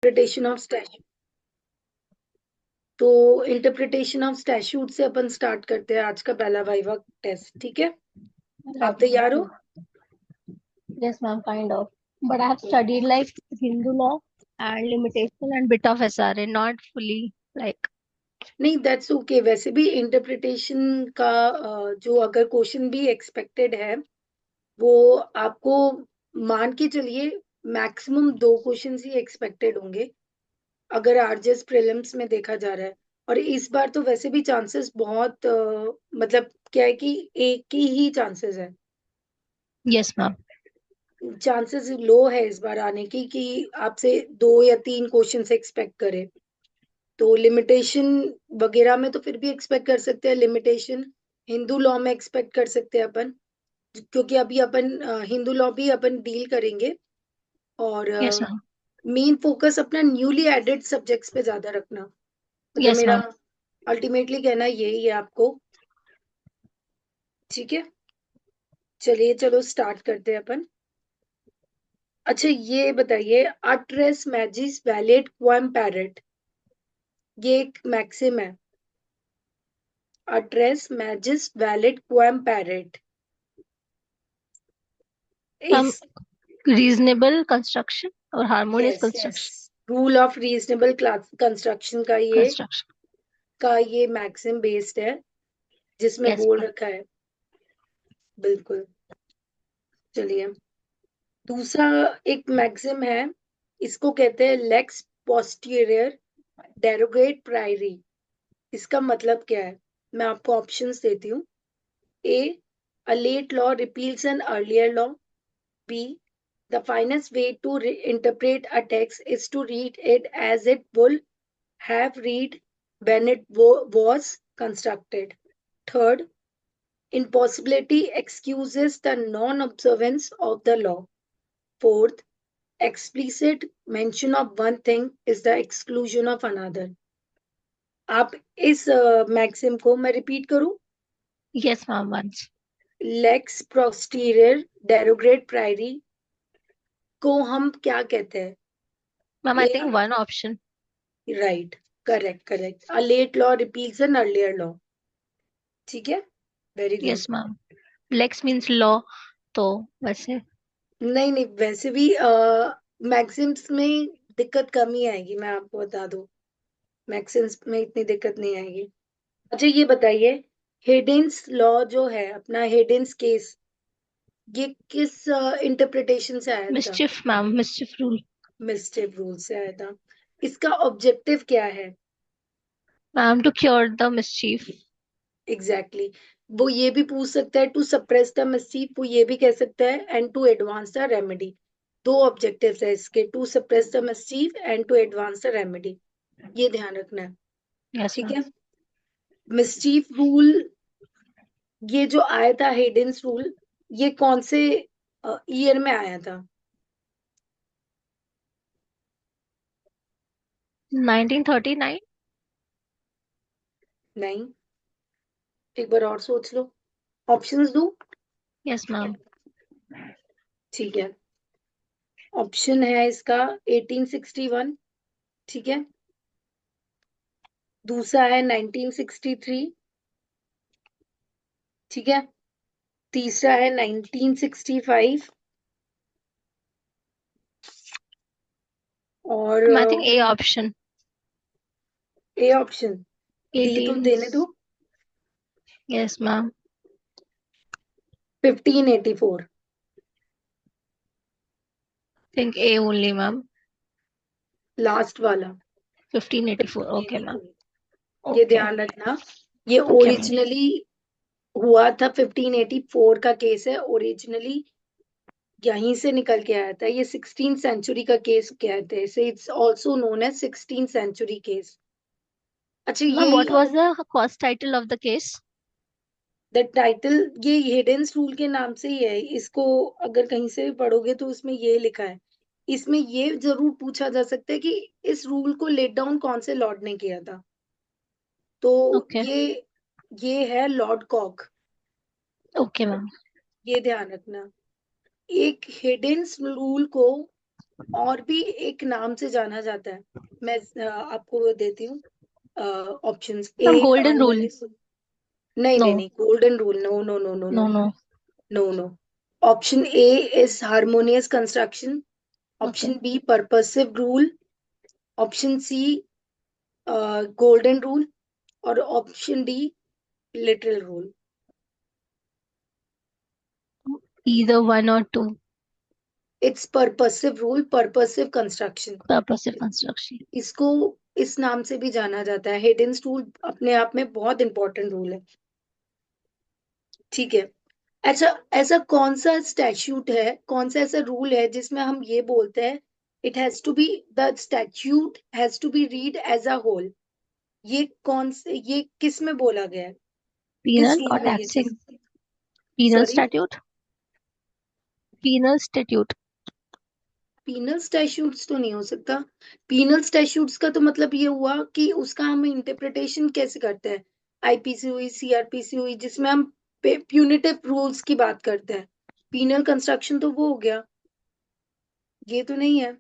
Interpretation of statute. तो interpretation of statute से अपन start करते हैं आज का पहला वाइवा टेस्ट, ठीक है? आप तैयार हो? Yes, ma'am, kind of. But I have studied like Hindu law and limitation and bit of SRA, not fully like. नहीं, दैट्स ओके। वैसे भी इंटरप्रिटेशन का जो अगर क्वेश्चन भी एक्सपेक्टेड है वो आपको मान के चलिए मैक्सिमम 2 क्वेश्चन ही एक्सपेक्टेड होंगे अगर आरजेएस प्रीलिम्स में देखा जा रहा है। और इस बार तो वैसे भी चांसेस बहुत मतलब क्या है कि एक की ही चांसेस है। Yes, ma'am. चांसेस लो है इस बार आने की कि आपसे 2 या 3 क्वेश्चन एक्सपेक्ट करें। तो लिमिटेशन वगैरह में तो फिर भी एक्सपेक्ट कर सकते हैं। लिमिटेशन हिंदू लॉ में एक्सपेक्ट कर सकते हैं अपन, क्योंकि अभी अपन हिंदू लॉ भी अपन डील करेंगे। और Yes, ma'am. मेन फोकस अपना न्यूली एडेड सब्जेक्ट्स पे ज्यादा रखना, मतलब Yes, मेरा ma'am. अल्टीमेटली कहना यही है आपको। ठीक है, चलिए चलो स्टार्ट करते हैं अपन। अच्छा ये बताइए, अट्रेस मैजिस वैलेट क्वाम पैरेट, ये एक मैक्सिम है। अट्रेस मैजिस वैलेट क्वाम पैरेट, Ma'am, इस reasonable construction or harmonious yes yes, construction. Rule of reasonable class construction Construction. का ये मैक्सिम बेस्ड है जिसमें Yes, बोल ma'am. रखा है। बिल्कुल। चलिए, दूसरा एक मैक्सिम है, इसको कहते हैं लेक्स पोस्टीरियर डेरोगेट प्रायरी। इसका मतलब क्या है? मैं आपको ऑप्शंस देती हूँ। ए, a late law repeals an earlier law. B, the finest way to interpret a text is to read it as it would have read when it was constructed. Third, impossibility excuses the non-observance of the law. Fourth, explicit mention of one thing is the exclusion of another. आप इस maxim को मैं repeat करूं? Yes, ma'am. Once. Lex posterior derogat priori को हम क्या कहते हैं? Ma'am, I uh, think one option. Right, correct correct, a late law repeals an earlier law. ठीक है, very good. Yes, ma'am. Lex means law. तो वैसे. नहीं नहीं, वैसे भी मैक्सिम्स में दिक्कत कम ही आएगी, मैं आपको बता दूं। मैक्सिम्स में इतनी दिक्कत नहीं आएगी। अच्छा ये बताइए, हेडेन्स लॉ जो है अपना, हेडेन्स केस, ये किस इंटरप्रिटेशन से आया था? Mischief, ma'am. Mischief rule. Mistake rule से आया था। इसका ऑब्जेक्टिव क्या है? Ma'am, to cure the mischief. Exactly exactly. वो ये भी पूछ सकता है टू सप्रेस द मिस्चीफ, वो ये भी कह सकता है and to advance the remedy. 2 objectives है इसके, to suppress the mischief and to advance the remedy. ये ध्यान रखना है। Yes, ठीक ma'am. है, मिस्चीफ रूल ये जो आया था हेडेन्स रूल, ये कौन से ईयर में आया था? 1939. नहीं, एक बार और सोच लो। ऑप्शंस दो। Yes, ma'am. ठीक है, ऑप्शन है इसका 1861, ठीक है, दूसरा है 1963, ठीक है, तीसरा है 1965 और I think A option. A option. D तो 18. देने दो। Yes, ma'am. 1584। Think A only, ma'am. Last वाला 1584. Okay, ma'am. 1584, ये Okay. ध्यान रखना। ये Okay, ma'am. ओरिजिनली हुआ था, 1584 का केस है ओरिजिनली, यहीं से निकल के आया था। ये 16th सेंचुरी का केस कहते हैं इसे, it's also known as 16th century case. अच्छा Ma'am, what ये was the cause title of the case? The title, ये हिडेंस रूल के नाम से ही है। इसको अगर कहीं से भी पढ़ोगे तो उसमें ये लिखा है। इसमें ये जरूर पूछा जा सकता है कि इस रूल को लेट डाउन कौन से लॉर्ड ने किया था। तो Okay. ये है लॉर्ड कॉक। Okay, ma'am. ये ध्यान रखना। एक हिडेंस रूल को और भी एक नाम से जाना जाता है, मैं आपको वो देती हूँ options. A ma'am golden rule. Harmonious, नहीं नो नहीं नहीं, golden rule, no no no no no no no. No no. Option A is harmonious construction, okay. Option B purposive rule, option C golden rule, और option D literal rule. either one or two. It's purposive rule, purposive construction. Purposive construction. इसको इस नाम से भी जाना जाता है। Hidden rule अपने आप में बहुत इंपॉर्टेंट रूल है, ठीक है। अच्छा, ऐसा कौन सा स्टैट्यूट है, कौन सा ऐसा रूल है जिसमें हम ये बोलते हैं it has to be, the statute has to be read as a whole? ये कौन से, ये किस में बोला गया है, किस Penal रूल or में ये चीज? taxing? Penal sorry, statute. Penal statute. Penal statutes तो नहीं हो सकता। पीनल स्टैट्यूट्स का तो मतलब ये हुआ कि उसका हम इंटरप्रिटेशन कैसे करते हैं। आईपीसी हुई, सीआरपीसी हुई, जिसमें हम प्यूनिटिव रूल्स की बात करते हैं। पीनल कंस्ट्रक्शन तो वो हो गया, ये तो नहीं है।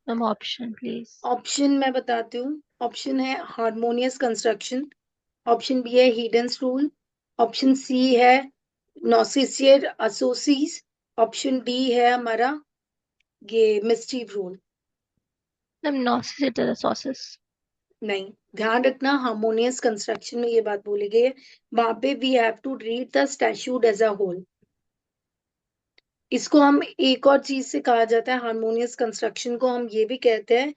Some option, please. ऑप्शन मैं बताती हूँ। ऑप्शन है हार्मोनियस कंस्ट्रक्शन, ऑप्शन बी है हिडन्स रूल, ऑप्शन सी है नॉसिसियर एसोसिस, ऑप्शन डी है हमारा ये मिस्टीव रूल। Some Nausicaä sauces. नहीं, ध्यान रखना, हार्मोनियस कंस्ट्रक्शन में ये बात बोली गई है, वहां पे we have to read the statute as a whole. इसको हम एक और चीज से कहा जाता है, हार्मोनियस कंस्ट्रक्शन को हम ये भी कहते हैं,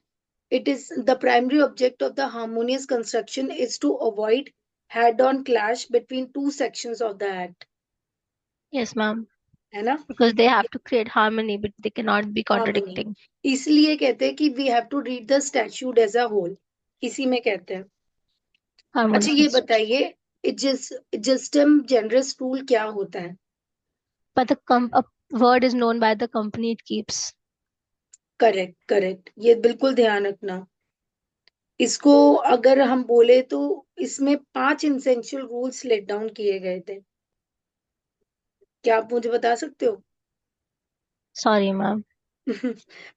it is the primary object of the harmonious construction is to avoid head on clash between two sections of the act, Yes, ma'am. है ना। Because they have to create harmony, but they cannot be harmony, contradicting. इसलिए कहते हैं कि we have to read the statute as a whole, इसी में कहते हैं। अच्छा Harmonious ये construction. बताइए, इजस्टम जनरस रूल क्या होता है? But a word is known by the company it keeps. Correct correct, ये बिल्कुल ध्यान रखना। इसको अगर हम बोले तो इसमें 5 इंसेंशियल रूल्स लेट डाउन किए गए थे, क्या आप मुझे बता सकते हो? Sorry, ma'am.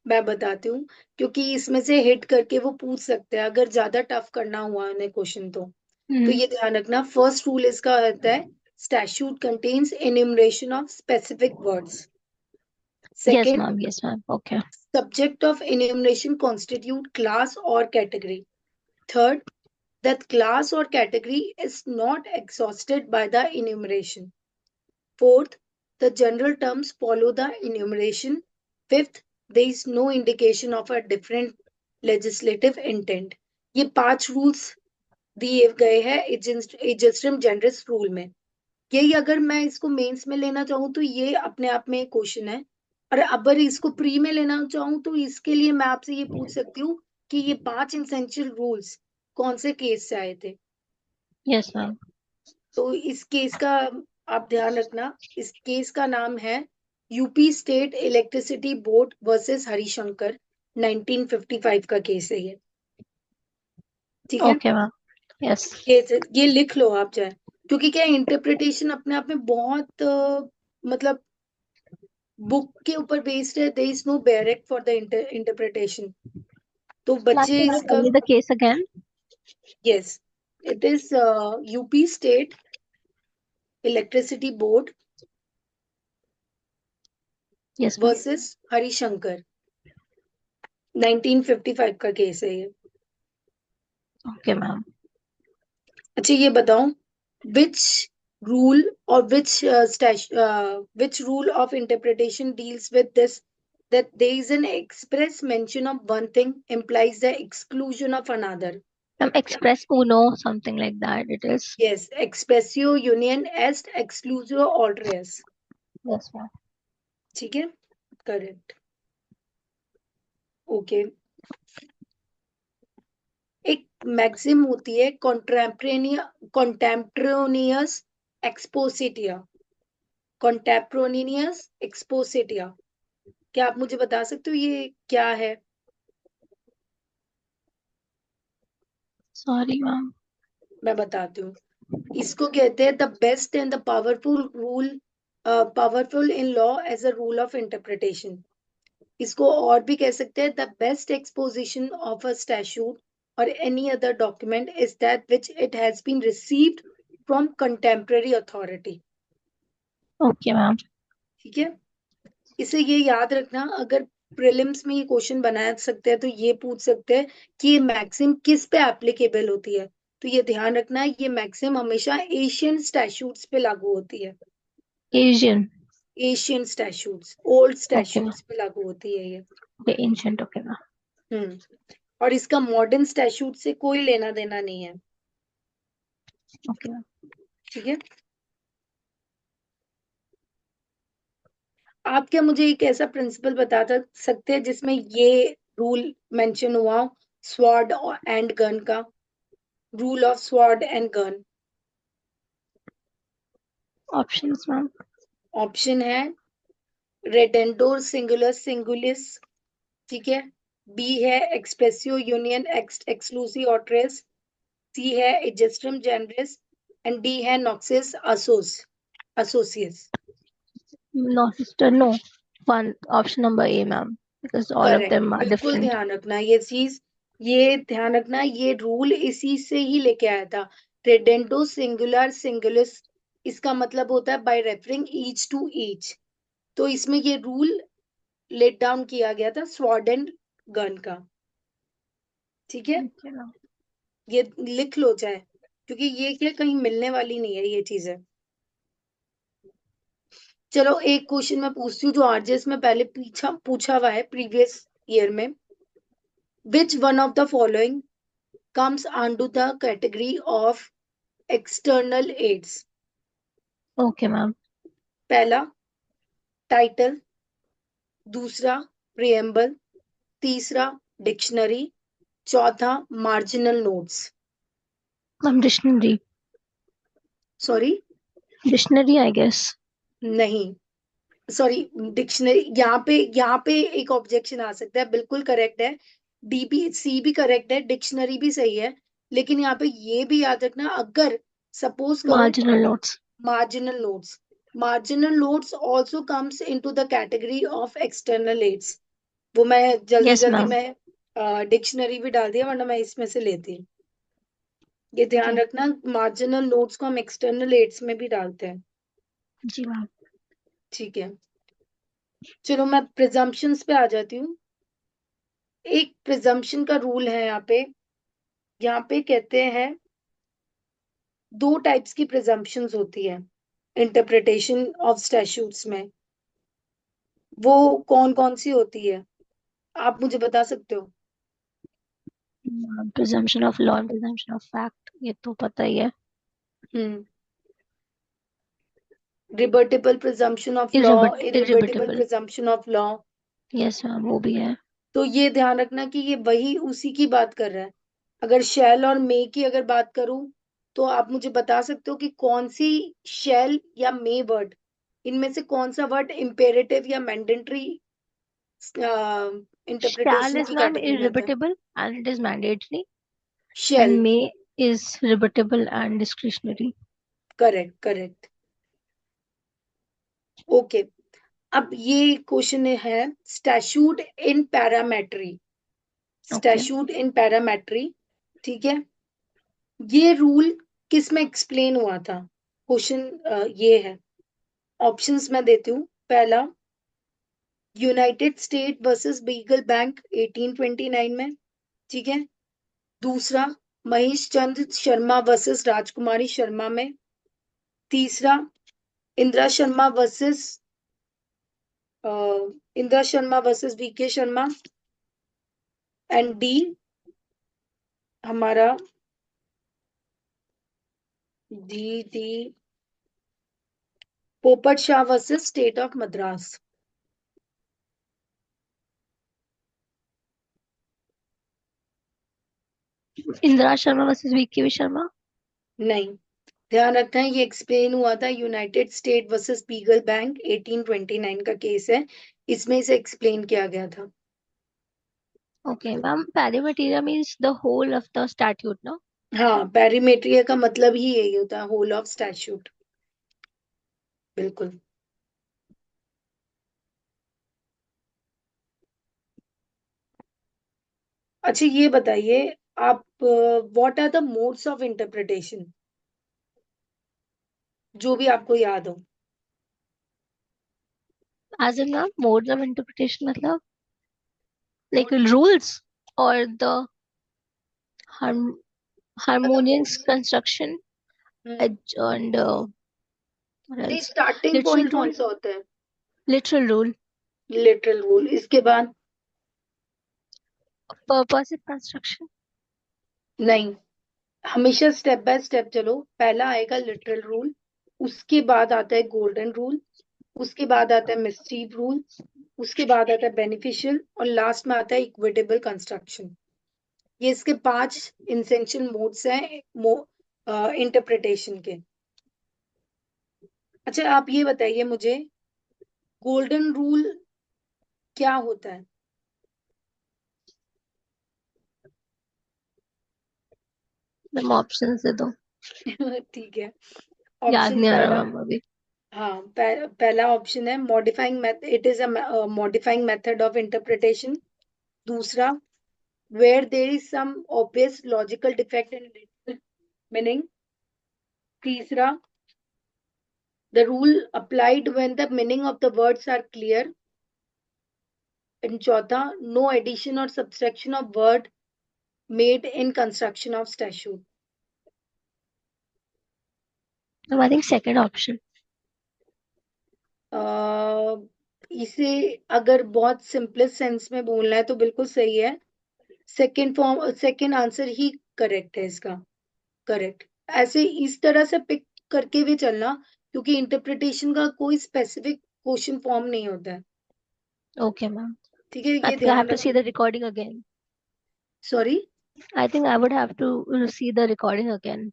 मैं बताती हूँ, क्योंकि इसमें से हिट करके वो पूछ सकते हैं अगर ज्यादा टफ करना हुआ उन्हें क्वेश्चन तो Hmm. ये ध्यान रखना। फर्स्ट रूल इसका होता है statute contains enumeration of specific words. Yes, second, ma'am. Yes, ma'am. Okay. Subject of enumeration constitute class और category. Third, that class or category is not exhausted by the enumeration. Fourth, the general terms follow the enumeration. Fifth, there is no indication of a different legislative intent. ये 5 rules दिए गए हैं एजस्ट्रम generous rule में। यही अगर मैं इसको mains में लेना चाहूँ तो ये अपने आप में एक क्वेश्चन है, और अगर इसको प्री में लेना चाहूँ तो इसके लिए मैं आपसे ये पूछ सकती हूँ कि ये 5 इंसेंशियल रूल्स कौन से केस से आए थे। Yes, ma'am. तो इस केस का आप ध्यान रखना, इस केस का नाम है UP state electricity board versus Harishankar, 1955 का केस है ये, ठीक है। Okay, ma'am. Yes. ये लिख लो आप चाहे, क्योंकि क्या इंटरप्रिटेशन अपने आप में बहुत मतलब बुक के ऊपर बेस्ड है, there is no barrier for the interpretation, तो Ma'am, बच्चे can you tell इसका। me the case again? Yes, it is UP state electricity board Yes, ma'am. Versus Harishankar, 1955 का केस है ये। Okay, ma'am. अच्छा ये बताओ, विच रूल और which rule of interpretation deals with this, that there is an express mention of one thing implies the exclusion of another? Express uno, something like that. It is. Yes, expressio union est exclusio alternus, Yes, ma'am. ठीक है, correct, okay. एक maxim होती है कॉन्टेम्प्रोनियस एक्सपोसिटिया, कॉन्टेम्प्रोनियस एक्सपोसिटिया, क्या आप मुझे बता सकते हो ये क्या है? Sorry, ma'am. मैं बताती हूँ, इसको कहते हैं the best and the powerful rule, powerful in law as a rule of interpretation. इसको और भी कह सकते हैं the best exposition of a statute और any other document is that which it has been received from contemporary authority. Okay ma'am. ठीक है, इसे ये याद रखना, अगर प्रीलिम्स में ये क्वेश्चन बना सकते हैं तो ये पूछ सकते हैं कि ये मैक्सिम किस पे एप्लीकेबल होती है। तो ये ध्यान रखना, ये मैक्सिम हमेशा एशियन स्टैट्यूट्स पे लागू होती है। Asian. Asian statutes, old okay ma'am. Statutes पे लागू होती है ये। Okay ancient, okay ma'am. और इसका मॉडर्न स्टैट्यूट से कोई लेना देना नहीं है। Okay ma'am. ठीक है, आप क्या मुझे एक ऐसा प्रिंसिपल बता सकते हैं जिसमें ये रूल मेंशन हुआ, स्वॉर्ड एंड गन का, rule of sword and gun? Options ma'am. Option है रेडेंडोर सिंगुलर सिंगुलिस, ठीक है, बी है एक्सप्रेसियो यूनियन एक्सक्लूसिव ऑट्रेस, सी है एजेस्ट्रम जेनरिस एंड डी है नॉक्सिस एसोसियस। No sister, no. One option number A ma'am, because all of correct, them are बिल्कुल different. ध्यान रखना ये चीज, ये ध्यान रखना, ये रूल इसी से ही लेके आया था, रेडेंडो सिंगुलर सिंगुलिस। इसका मतलब होता है by referring each to each. तो इसमें ये रूल लेट डाउन किया गया था स्वॉर्ड एंड गन का। ठीक है, Okay मैम। ये लिख लो चाहे, क्योंकि ये क्या कहीं मिलने वाली नहीं है ये चीजें। चलो एक क्वेश्चन मैं पूछती हूँ जो आरजेएस में पहले पूछा पूछा हुआ है प्रीवियस ईयर में। Which one of the following comes under the category of external aids? Okay ma'am. पहला टाइटल, दूसरा प्रियम्बल, तीसरा डिक्शनरी, चौथा marginal notes. Ma'am dictionary. Sorry, dictionary I guess. नहीं, सॉरी, डिक्शनरी। यहाँ पे एक ऑब्जेक्शन आ सकता है, बिल्कुल करेक्ट है, डी भी सी भी करेक्ट है, डिक्शनरी भी सही है, लेकिन यहाँ पे ये भी याद रखना, अगर सपोज करो marginal notes. marginal notes, marginal notes also comes into the category of external aids। वो मैं जल्दी यस जल्दी मैम। मैं डिक्शनरी भी डाल दिया, वरना मैं इसमें से लेती। ये ध्यान ओके। रखना, मार्जिनल नोट्स को हम एक्सटर्नल एड्स में भी डालते हैं। जी मैम। ठीक है, चलो मैं प्रिजम्पशंस पे आ जाती हूँ। एक प्रिजम्पशन का रूल है यहाँ पे कहते हैं दो टाइप्स की प्रिजम्पशंस होती है इंटरप्रिटेशन ऑफ स्टैट्यूट्स में। वो कौन कौन सी होती है, आप मुझे बता सकते हो? Presumption of law and presumption of fact, ये तो पता ही है। Hmm, rebuttable presumption of law, irrebuttable irrebuttable. Presumption of law. Yes ma'am, वो भी है। तो ये ध्यान रखना कि ये वही उसी की बात कर रहा है। अगर शैल और मे की अगर बात करूं, तो आप मुझे बता सकते हो कि कौन सी शैल या मे वर्ड, इनमें से कौन सा वर्ड इम्पेरेटिव या मैंडेटरी Shall इंटरप्रिटेशन is की ma'am कैटेगरी में आता है? irrebuttable and it is mandatory, shall, and may is rebuttable and discretionary. Correct correct, okay. अब ये क्वेश्चन है statute in pari materia, Okay. Statute in pari materia, ठीक है, ये रूल किस में एक्सप्लेन हुआ था? क्वेश्चन ये है, ऑप्शंस मैं देती हूँ। पहला United state versus beagle bank 1829 में, ठीक है, दूसरा महेश चंद्र शर्मा वर्सेस राजकुमारी शर्मा में, तीसरा Indira Sharma versus Indira Sharma versus VK Sharma, and D हमारा D D Popat Shah versus state of Madras. Indra Sharma versus VK Sharma. नहीं, ध्यान रखना है ये एक्सप्लेन हुआ था यूनाइटेड स्टेट वर्सेस पीगल बैंक 1829 का केस है, इसमें इसे एक्सप्लेन किया गया था। Okay, ma'am. Perimeteria means the whole of the statute, no? हाँ, पेरीमेट्रिया का मतलब ही यही होता है, होल ऑफ स्टैट्यूट, बिल्कुल। अच्छा ये बताइए आप, what are the modes of interpretation, जो भी आपको याद हो। As in ma'am modes of interpretation मतलब like rules or the harmonious construction and what नहीं, else? Starting Literal point rule. कौन सा होता है? Literal rule. लिटरल रूल, इसके बाद? Purposive construction. नहीं, हमेशा स्टेप बाय स्टेप चलो। पहला आएगा लिटरल रूल, उसके बाद आता है गोल्डन रूल, उसके बाद आता है मिस्टीव रूल, उसके बाद आता है बेनिफिशियल, और लास्ट में आता है इक्विटेबल कंस्ट्रक्शन। ये इसके 5 इंसेंशियल मोड्स हैं इंटरप्रिटेशन के। अच्छा आप ये बताइए मुझे, गोल्डन रूल क्या होता है? मैम ऑप्शन से दो, ठीक है। याद ऑप्शन नहीं आ रहा पहला, मैम अभी। हाँ पहला ऑप्शन है modifying method, it is a modifying method of interpretation. दूसरा, where there is some obvious logical defect in meaning. तीसरा, the rule applied when the meaning of the words are clear. And चौथा, no addition और subtraction of word made in construction of statute. I think second option. इसे अगर बहुत simplest sense में बोलना है तो बिल्कुल सही है। सेकंड फॉर्म, सेकंड आंसर ही करेक्ट है इसका। करेक्ट। ऐसे इस तरह से पिक करके भी चलना, क्योंकि इंटरप्रिटेशन का कोई स्पेसिफिक क्वेश्चन फॉर्म नहीं होता है। Okay ma'am. ठीक है, आई ये थिंक आई हैव ध्यान टू सी रखना। The recording again. Sorry. I think I would have to see the recording again.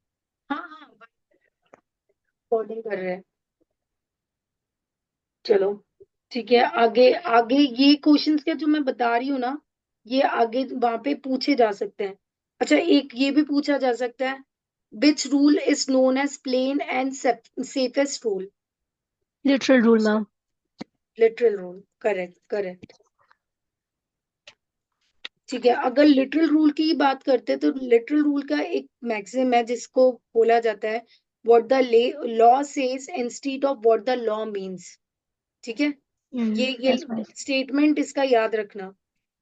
हाँ हाँ, रिकॉर्डिंग कर रहे हैं। चलो ठीक है, आगे आगे ये क्वेश्चंस के जो मैं बता रही हूँ ना, ये आगे वहां पे पूछे जा सकते हैं। अच्छा एक ये भी पूछा जा सकता है, which rule is known as plain and safest rule. Literal rule ma'am. Literal rule, correct correct. ठीक है, अगर लिटरल रूल की बात करते हैं तो लिटरल रूल का एक मैक्सिम है जिसको बोला जाता है, what the law says instead of what the law means. ठीक है, ये यस मैम। स्टेटमेंट इसका याद रखना।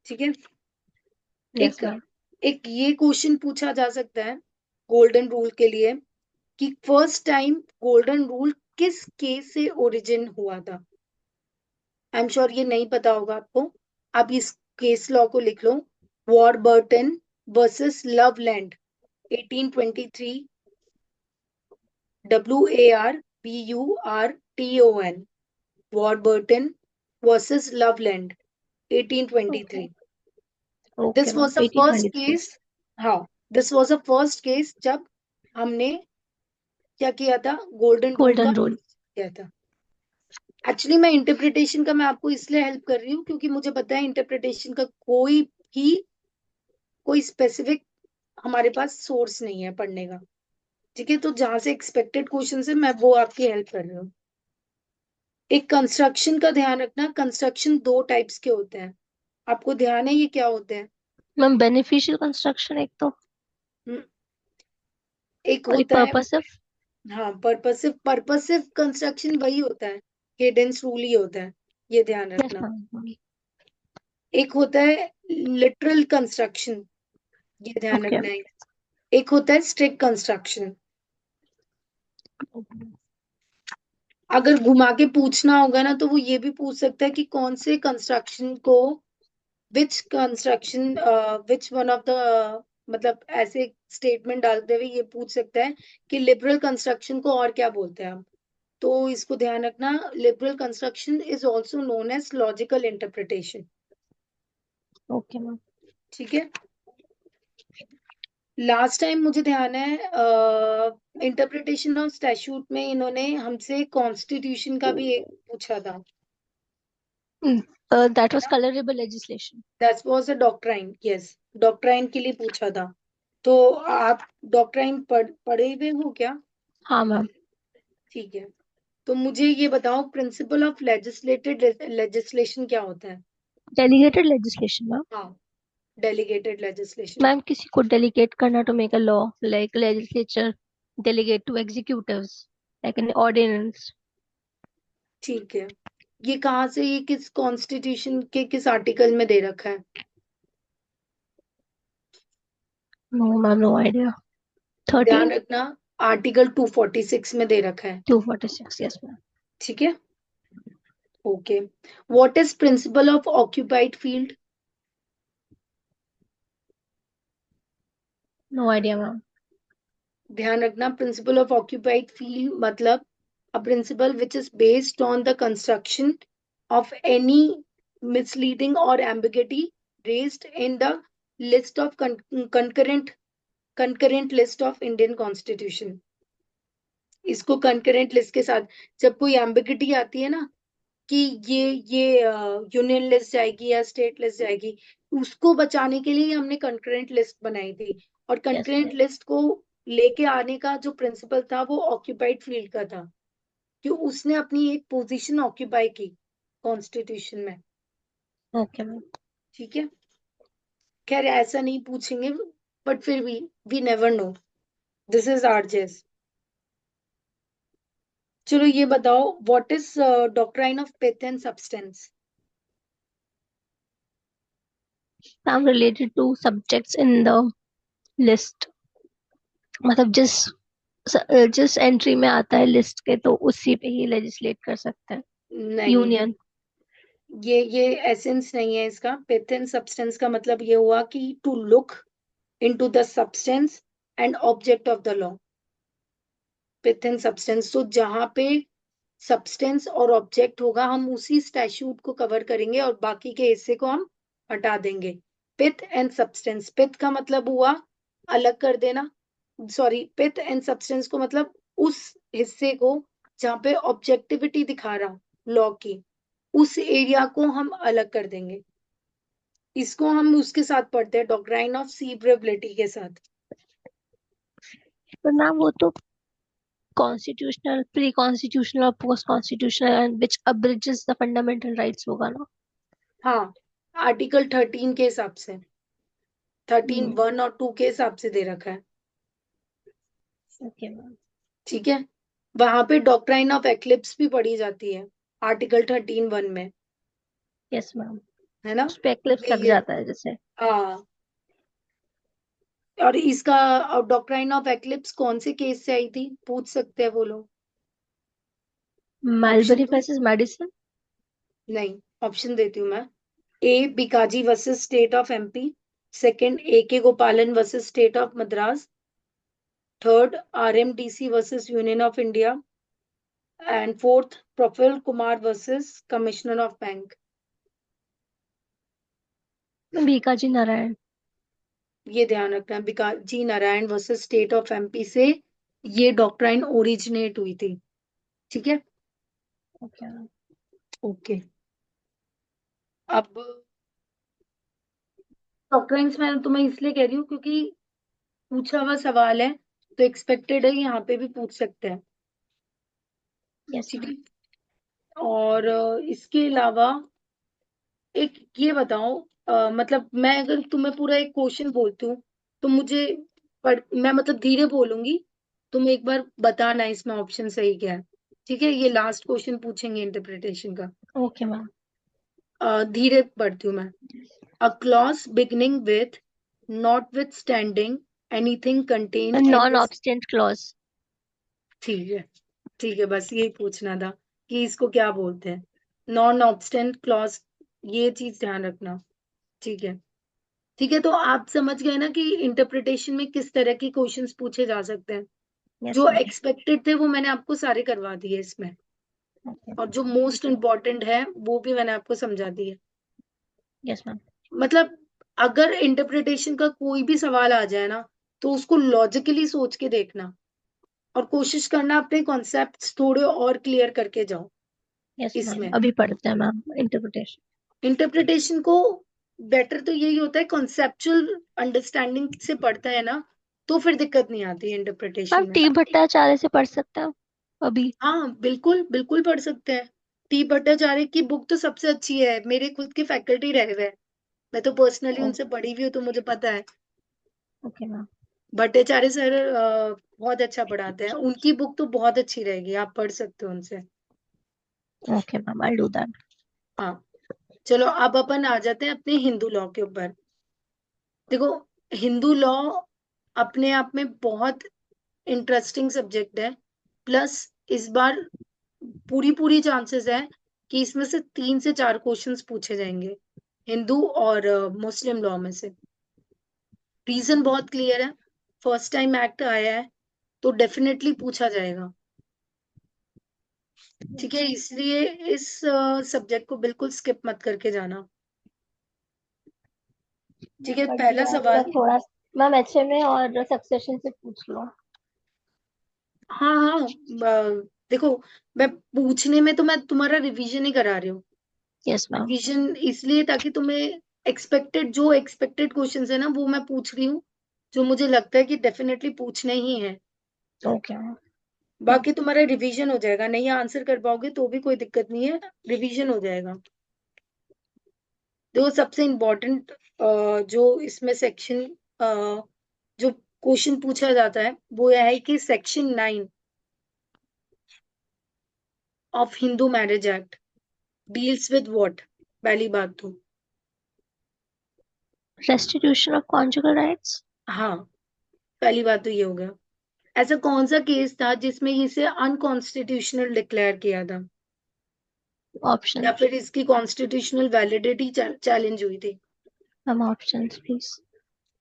ठीक है। यस एक मैम। एक ये क्वेश्चन पूछा जा सकता है गोल्डन रूल के लिए, कि फर्स्ट टाइम गोल्डन रूल किस केस से ओरिजिन हुआ था। आई एम श्योर ये नहीं पता होगा आपको। आप इस केस लॉ को लिख लो, Warburton versus Loveland 1823, WARBURTON, Warburton versus Loveland 1823। Okay. Okay this ma'am, was the first 1823। Case. हाँ, this was the first case जब हमने क्या किया था, गोल्डन रूल का गोल्डन रूल। किया था। एक्चुअली मैं इंटरप्रिटेशन का मैं आपको इसलिए हेल्प कर रही हूँ क्योंकि मुझे पता है इंटरप्रिटेशन का भी कोई स्पेसिफिक हमारे पास सोर्स नहीं है पढ़ने का। ठीक है, तो जहां से एक्सपेक्टेड क्वेश्चन है मैं वो आपकी हेल्प कर रही हूँ। एक कंस्ट्रक्शन का ध्यान रखना, कंस्ट्रक्शन 2 टाइप्स के होते हैं। आपको ध्यान है ये क्या होते हैं? मैम बेनिफिशियल कंस्ट्रक्शन एक तो, हम्म, एक और एक होता है, पर्पसिव। हाँ पर्पसिव, पर्पसिव कंस्ट्रक्शन वही होता है, केडेंस रूल ही होता है, ये ध्यान यस रखना। मैम। एक होता है लिटरल कंस्ट्रक्शन, ये ध्यान ओके। रखना है। एक होता है स्ट्रिक्ट कंस्ट्रक्शन। अगर घुमा के पूछना होगा ना तो वो ये भी पूछ सकता है कि कौन से कंस्ट्रक्शन को, which construction, which one of the, मतलब ऐसे स्टेटमेंट डालते हुए ये पूछ सकता है कि लिबरल कंस्ट्रक्शन को और क्या बोलते हैं हम। तो इसको ध्यान रखना, liberal construction is also known as logical interpretation. Okay ma'am. ठीक है। लास्ट टाइम मुझे ध्यान है इंटरप्रिटेशन ऑफ स्टैट्यूट में इन्होंने हमसे कॉन्स्टिट्यूशन का भी एक पूछा था। That was colourable legislation. That was a doctrine, yes, doctrine के लिए पूछा था। तो आप डॉक्ट्राइन पढ़े हुए हो क्या? हाँ मैम। ठीक है, तो मुझे ये बताओ, प्रिंसिपल ऑफ लेजिस्लेटेड लेजिस्लेशन क्या होता है? Delegated legislation ma'am. हाँ, डेलीगेटेड लेजिस्लेशन। मैम किसी को डेलीगेट करना to make a law, like legislature delegate to executives like an ordinance. ठीक है, ये कहाँ से, ये किस कॉन्स्टिट्यूशन के किस आर्टिकल में दे रखा है? No ma'am, no idea. ध्यान 13. रखना, आर्टिकल 246 में दे रखा है। 246, yes ma'am. ठीक है, okay. What is principle of occupied field? No idea ma'am. ध्यान रखना, प्रिंसिपल ऑफ ऑक्यूपाइड फील्ड मतलब a principle which is based on the construction of any misleading और ambiguity raised in the list of concurrent list of Indian constitution. इसको concurrent list के साथ, जब कोई ambiguity आती है ना कि ये यूनियन लिस्ट जाएगी या स्टेट लिस्ट जाएगी, उसको बचाने के लिए हमने कंकरेंट लिस्ट बनाई थी। और Yes कंकरेंट ma'am. लिस्ट को लेके आने का जो प्रिंसिपल था वो ऑक्यूपाइड फील्ड का था, कि उसने अपनी एक पोजीशन ऑक्यूपाई की कॉन्स्टिट्यूशन में। Okay ma'am. ठीक है, खैर ऐसा नहीं पूछेंगे, बट फिर भी we never know, this is RJS. चलो ये बताओ, what is doctrine of pith and substance? I'm related to subjects in the list. मतलब जिस एंट्री में आता है लिस्ट के तो उसी पे ही लेजिस्लेट कर सकते हैं. नहीं, यूनियन. ये एसेंस नहीं है इसका। पिथ एंड सब्सटेंस का मतलब ये हुआ कि to look into the substance and object of the law. Pith and substance, तो जहां पे सब्सटेंस और ऑब्जेक्ट होगा हम उसी स्टैट्यूट को कवर करेंगे और बाकी के हिस्से को हम हटा देंगे। पिथ एंड सब्सटेंस, पिथ का मतलब हुआ अलग कर देना, सॉरी, पिथ एंड सब्सटेंस को मतलब उस हिस्से को जहाँ पे ऑब्जेक्टिविटी दिखा रहा लॉ की, उस एरिया को हम अलग कर देंगे। इसको हम उसके साथ पढ़ते हैं, डॉक्ट्राइन ऑफ सीवरेबिलिटी के साथ। पर मैम वो तो कॉन्स्टिट्यूशनल, प्री कॉन्स्टिट्यूशनल और post constitutional and which abridges the fundamental rights होगा ना. हाँ, आर्टिकल 13 के हिसाब से, 13 हम्म. 1 और 2 के हिसाब से दे रखा है। Okay ma'am. ठीक है, वहां पे डॉक्ट्राइन ऑफ एक्लिप्स भी पढ़ी जाती है आर्टिकल 13 1 में, यस मैम. है ना? उस पे एक्लिप्स लग ये जाता है जैसे. हाँ, और इसका डॉक्ट्राइन ऑफ एक्लिप्स कौन से केस से आई थी, पूछ सकते हैं वो लोग? ऑप्शन मालबरी दो? Versus medicine. नहीं, ऑप्शन देती हूँ मैं। A Bhikaji versus state of MP, second A K Gopalan versus state of Madras, third RMDC versus union of India, and fourth Prafulla Kumar versus commissioner of bank. Bhikaji Narayan. ये ध्यान रखना, Bhikaji Narayan versus state of MP से ये डॉक्ट्राइन ओरिजिनेट हुई थी। ठीक है, ओके मैम. ओके। अब डॉक्ट्राइन्स मैं तुम्हें इसलिए कह रही हूँ क्योंकि पूछा हुआ सवाल है, तो एक्सपेक्टेड है यहाँ पे भी पूछ सकते हैं। यस ठीक मैम. है, और इसके अलावा एक ये बताओ, मतलब मैं अगर तुम्हें पूरा एक क्वेश्चन बोलती हूँ तो मुझे मैं मतलब धीरे बोलूंगी, तुम एक बार बताना इसमें ऑप्शन सही क्या है। ठीक है, ये लास्ट क्वेश्चन पूछेंगे इंटरप्रिटेशन का। Okay ma'am. धीरे पढ़ती हूँ मैं। A clause beginning with notwithstanding anything contained in non this. Obstante clause. ठीक है, ठीक है, बस यही पूछना था कि इसको क्या बोलते हैं, नॉन ऑब्स्टेंट क्लॉज, ये चीज ध्यान रखना। ठीक है, ठीक है, तो आप समझ गए ना कि इंटरप्रिटेशन में किस तरह के क्वेश्चंस पूछे जा सकते हैं। यस जो मैम. एक्सपेक्टेड थे वो मैंने आपको सारे करवा दिए इसमें, ओके. और जो मोस्ट इम्पोर्टेंट है वो भी मैंने आपको समझा दिए। Yes ma'am. मतलब अगर इंटरप्रिटेशन का कोई भी सवाल आ जाए ना, तो उसको लॉजिकली सोच के देखना और कोशिश करना अपने कॉन्सेप्ट्स थोड़े और क्लियर करके जाओ यस मैम, इसमें। अभी पढ़ते हैं मैम इंटरप्रिटेशन. इंटरप्रिटेशन को बेटर तो यही होता है, कॉन्सेप्चुअल अंडरस्टैंडिंग से पढ़ता है ना, तो फिर दिक्कत नहीं आती इंटरप्रिटेशन मैम में। टी भट्टाचार्य से पढ़ सकते हैं अभी. हाँ, बिल्कुल बिल्कुल पढ़ सकते हैं। टी भट्टाचार्य की बुक तो सबसे अच्छी है, मेरे खुद के फैकल्टी रहे हुए हैं। मैं तो पर्सनली उनसे पढ़ी हुई हूँ तो मुझे पता है। Okay ma'am. भट्टाचार्य सर बहुत अच्छा पढ़ाते हैं, उनकी बुक तो बहुत अच्छी रहेगी, आप पढ़ सकते हो उनसे। Okay ma'am, I do that. हाँ, चलो अब अपन आ जाते हैं अपने हिंदू लॉ के ऊपर। देखो, हिंदू लॉ अपने आप में बहुत इंटरेस्टिंग सब्जेक्ट है। प्लस इस बार पूरी पूरी चांसेस है कि इसमें से 3 से 4 क्वेश्चंस पूछे जाएंगे हिंदू और मुस्लिम लॉ में से। रीजन बहुत क्लियर है, फर्स्ट टाइम एक्ट आया है तो डेफिनेटली पूछा जाएगा। ठीक है, इसलिए इस सब्जेक्ट को बिल्कुल स्किप मत करके जाना। ठीक है, बट पहला मैं सवाल। थोड़ा मैम एचएमए और सक्सेशन से पूछ लो। हाँ हाँ, देखो, मैं पूछने में तो मैं तुम्हारा रिवीजन ही करा रही हूँ। Yes ma'am. रिवीजन इसलिए ताकि तुम्हें एक्सपेक्टेड क्वेश्चंस है ना वो मैं पूछ रही हूँ, जो मुझे लगता है कि डेफिनेटली पूछने ही है। Okay ma'am. बाकी तुम्हारा रिवीजन हो जाएगा, नहीं आंसर कर पाओगे तो भी कोई दिक्कत नहीं है, रिवीजन हो जाएगा। देखो, सबसे इम्पोर्टेंट जो इसमें सेक्शन, जो क्वेश्चन पूछा जाता है वो यह है कि section 9 of Hindu marriage act deals with what. पहली बात तो, रेस्टिट्यूशन ऑफ कॉन्जुगल राइट्स। हाँ, पहली बात तो ये हो गया। ऐसा कौन सा केस था जिसमें इसे अनकॉन्स्टिट्यूशनल डिक्लेयर किया था, ऑप्शन। या फिर इसकी कॉन्स्टिट्यूशनल वैलिडिटी चैलेंज हुई थी? Ma'am option please.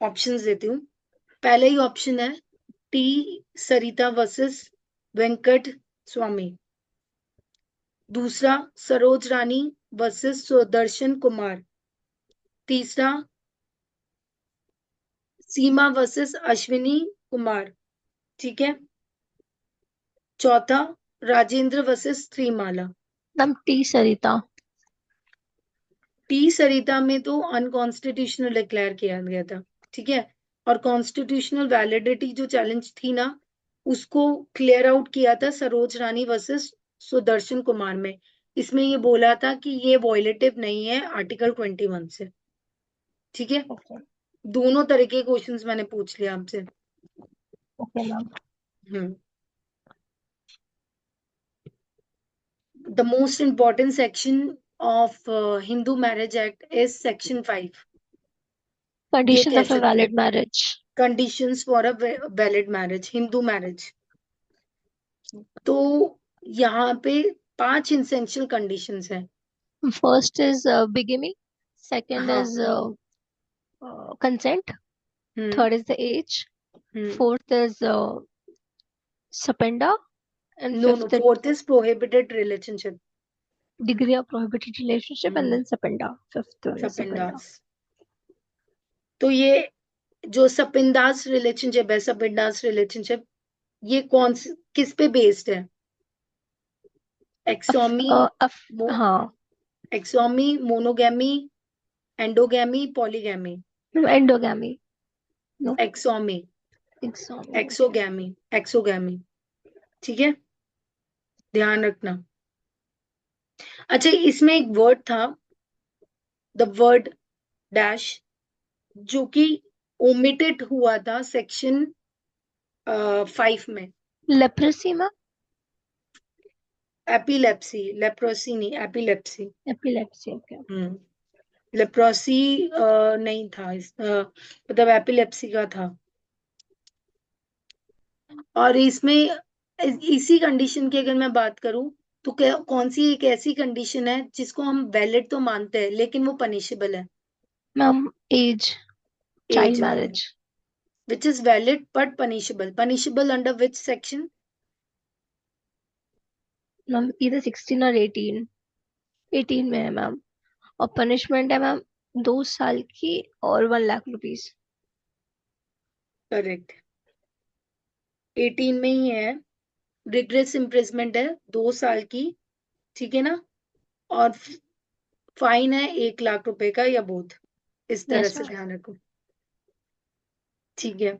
ऑप्शंस देती हूँ। पहला ही ऑप्शन है टी सरिता वर्सेस वेंकट स्वामी। दूसरा, सरोज रानी वर्सेस सुदर्शन कुमार। तीसरा, सीमा वर्सेस अश्विनी कुमार। ठीक है। चौथा, राजेंद्र वर्सेस श्रीमाला। मैम टी सरिता। टी सरिता में तो अनकॉन्स्टिट्यूशनल डिक्लेयर किया गया था। ठीक है। और कॉन्स्टिट्यूशनल वैलिडिटी जो चैलेंज थी ना, उसको क्लियर आउट किया था सरोज रानी वर्सेस सुदर्शन कुमार में। इसमें ये बोला था कि ये वॉयलेटिव नहीं है आर्टिकल 21 से। ठीक है। ओके। दोनों तरह के क्वेश्चंस मैंने पूछ लिया आपसे। Okay ma'am. Hmm. The most important section of Hindu marriage act is section 5। ये कंडीशंस कह ऑफ अ सकते हैं valid marriage. Conditions for a valid marriage, Hindu marriage. तो यहाँ पे 5 इंसेंशियल कंडीशंस हैं। फर्स्ट इज बिगिनी, सेकंड हाँ। Is consent, hmm. third is the age, hmm. fourth is subpenda, and no fifth no, the fourth is prohibited relationship. degree of prohibited relationship, and hmm. then subpenda. Fifth one is subpenda. सपिंडास। तो ये जो सपिंदास relationship है, सपिंडास relationship, ये किस पे based है? एक्सोमी, मो, हाँ। एक्सोमी, monogamy, endogamy, polygamy? Endogamy. No. एक्सोमी, Exomy. Okay. Exogamy, exogamy. ठीक है, ध्यान रखना। अच्छा, इसमें एक वर्ड था, द वर्ड डैश, जो कि ओमिटेड हुआ था सेक्शन 5 में। Leprosy में। एपिलेप्सी, लेप्रोसी नहीं, एपिलेप्सी। Epilepsy. Okay. हम्म। लेप्रोसी नहीं था मतलब एपिलेप्सी का था। और इसमें इसी कंडीशन की अगर मैं बात करूं तो कौन सी एक ऐसी कंडीशन है जिसको हम वैलिड तो मानते हैं लेकिन वो पनिशेबल है? Ma'am, age, child एज वाली, marriage. Which is valid but punishable. Punishable under which section? Ma'am, either 16 or 18. 18 में है मैम। और पनिशमेंट है मैम 2 साल की और 1 लाख रुपीज। करेक्ट, 18 में ही है। रिग्रेस इम्प्रिजमेंट है 2 साल की। ठीक है ना? और फाइन है 1 लाख रुपए का या बोथ, इस तरह यस से मैम। ध्यान रखो। ठीक है।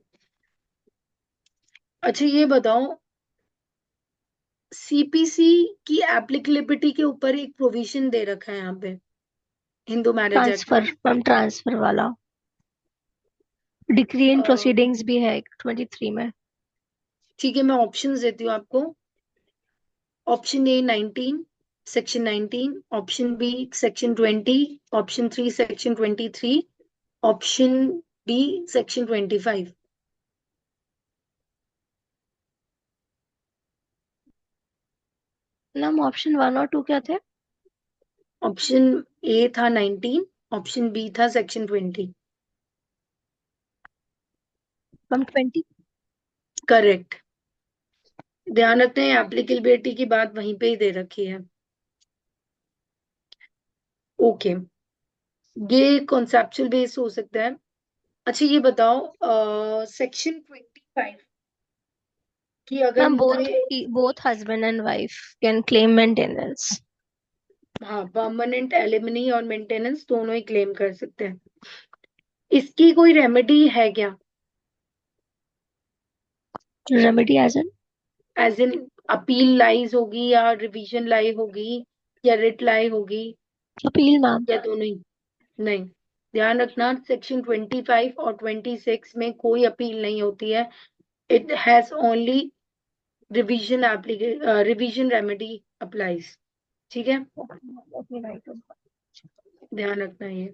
अच्छा, ये बताओ, सीपीसी की एप्लीकेबिलिटी के ऊपर एक प्रोविजन दे रखा है यहाँ पे। हिंदू मैरिज एक्ट ट्रांसफर, में। मैम ट्रांसफर वाला। डिक्री इन अ, प्रोसीडिंग्स भी है 23 में। ठीक है, मैं ऑप्शंस देती हूँ आपको। Option A 19, section 19। Option B section 20। Option C section 23। Option D section 25। Ma'am option 1 और 2 क्या थे? ऑप्शन ए था 19। ऑप्शन बी था सेक्शन 20। मैम 20। करेक्ट। ध्यान रखते हैं एप्लीकेबिलिटी की बात वहीं पे ही दे रखी है। ओके, ये कॉन्सेप्चुअल बेस हो सकता है। अच्छा ये बताओ, सेक्शन 25 कि अगर मैम मुझे, both husband and wife can claim maintenance. हाँ, परमानेंट एलिमनी और मेंटेनेंस दोनों ही क्लेम कर सकते हैं। इसकी कोई रेमेडी है क्या? Remedy as an? As in appeal lies होगी या रिवीजन लाई होगी या रिट लाई होगी अपील मैम। या दोनों ही? नहीं। ध्यान रखना, सेक्शन 25 और 26 में कोई अपील नहीं होती है। It has only revision revision remedy applies. ठीक है, ध्यान रखना ये।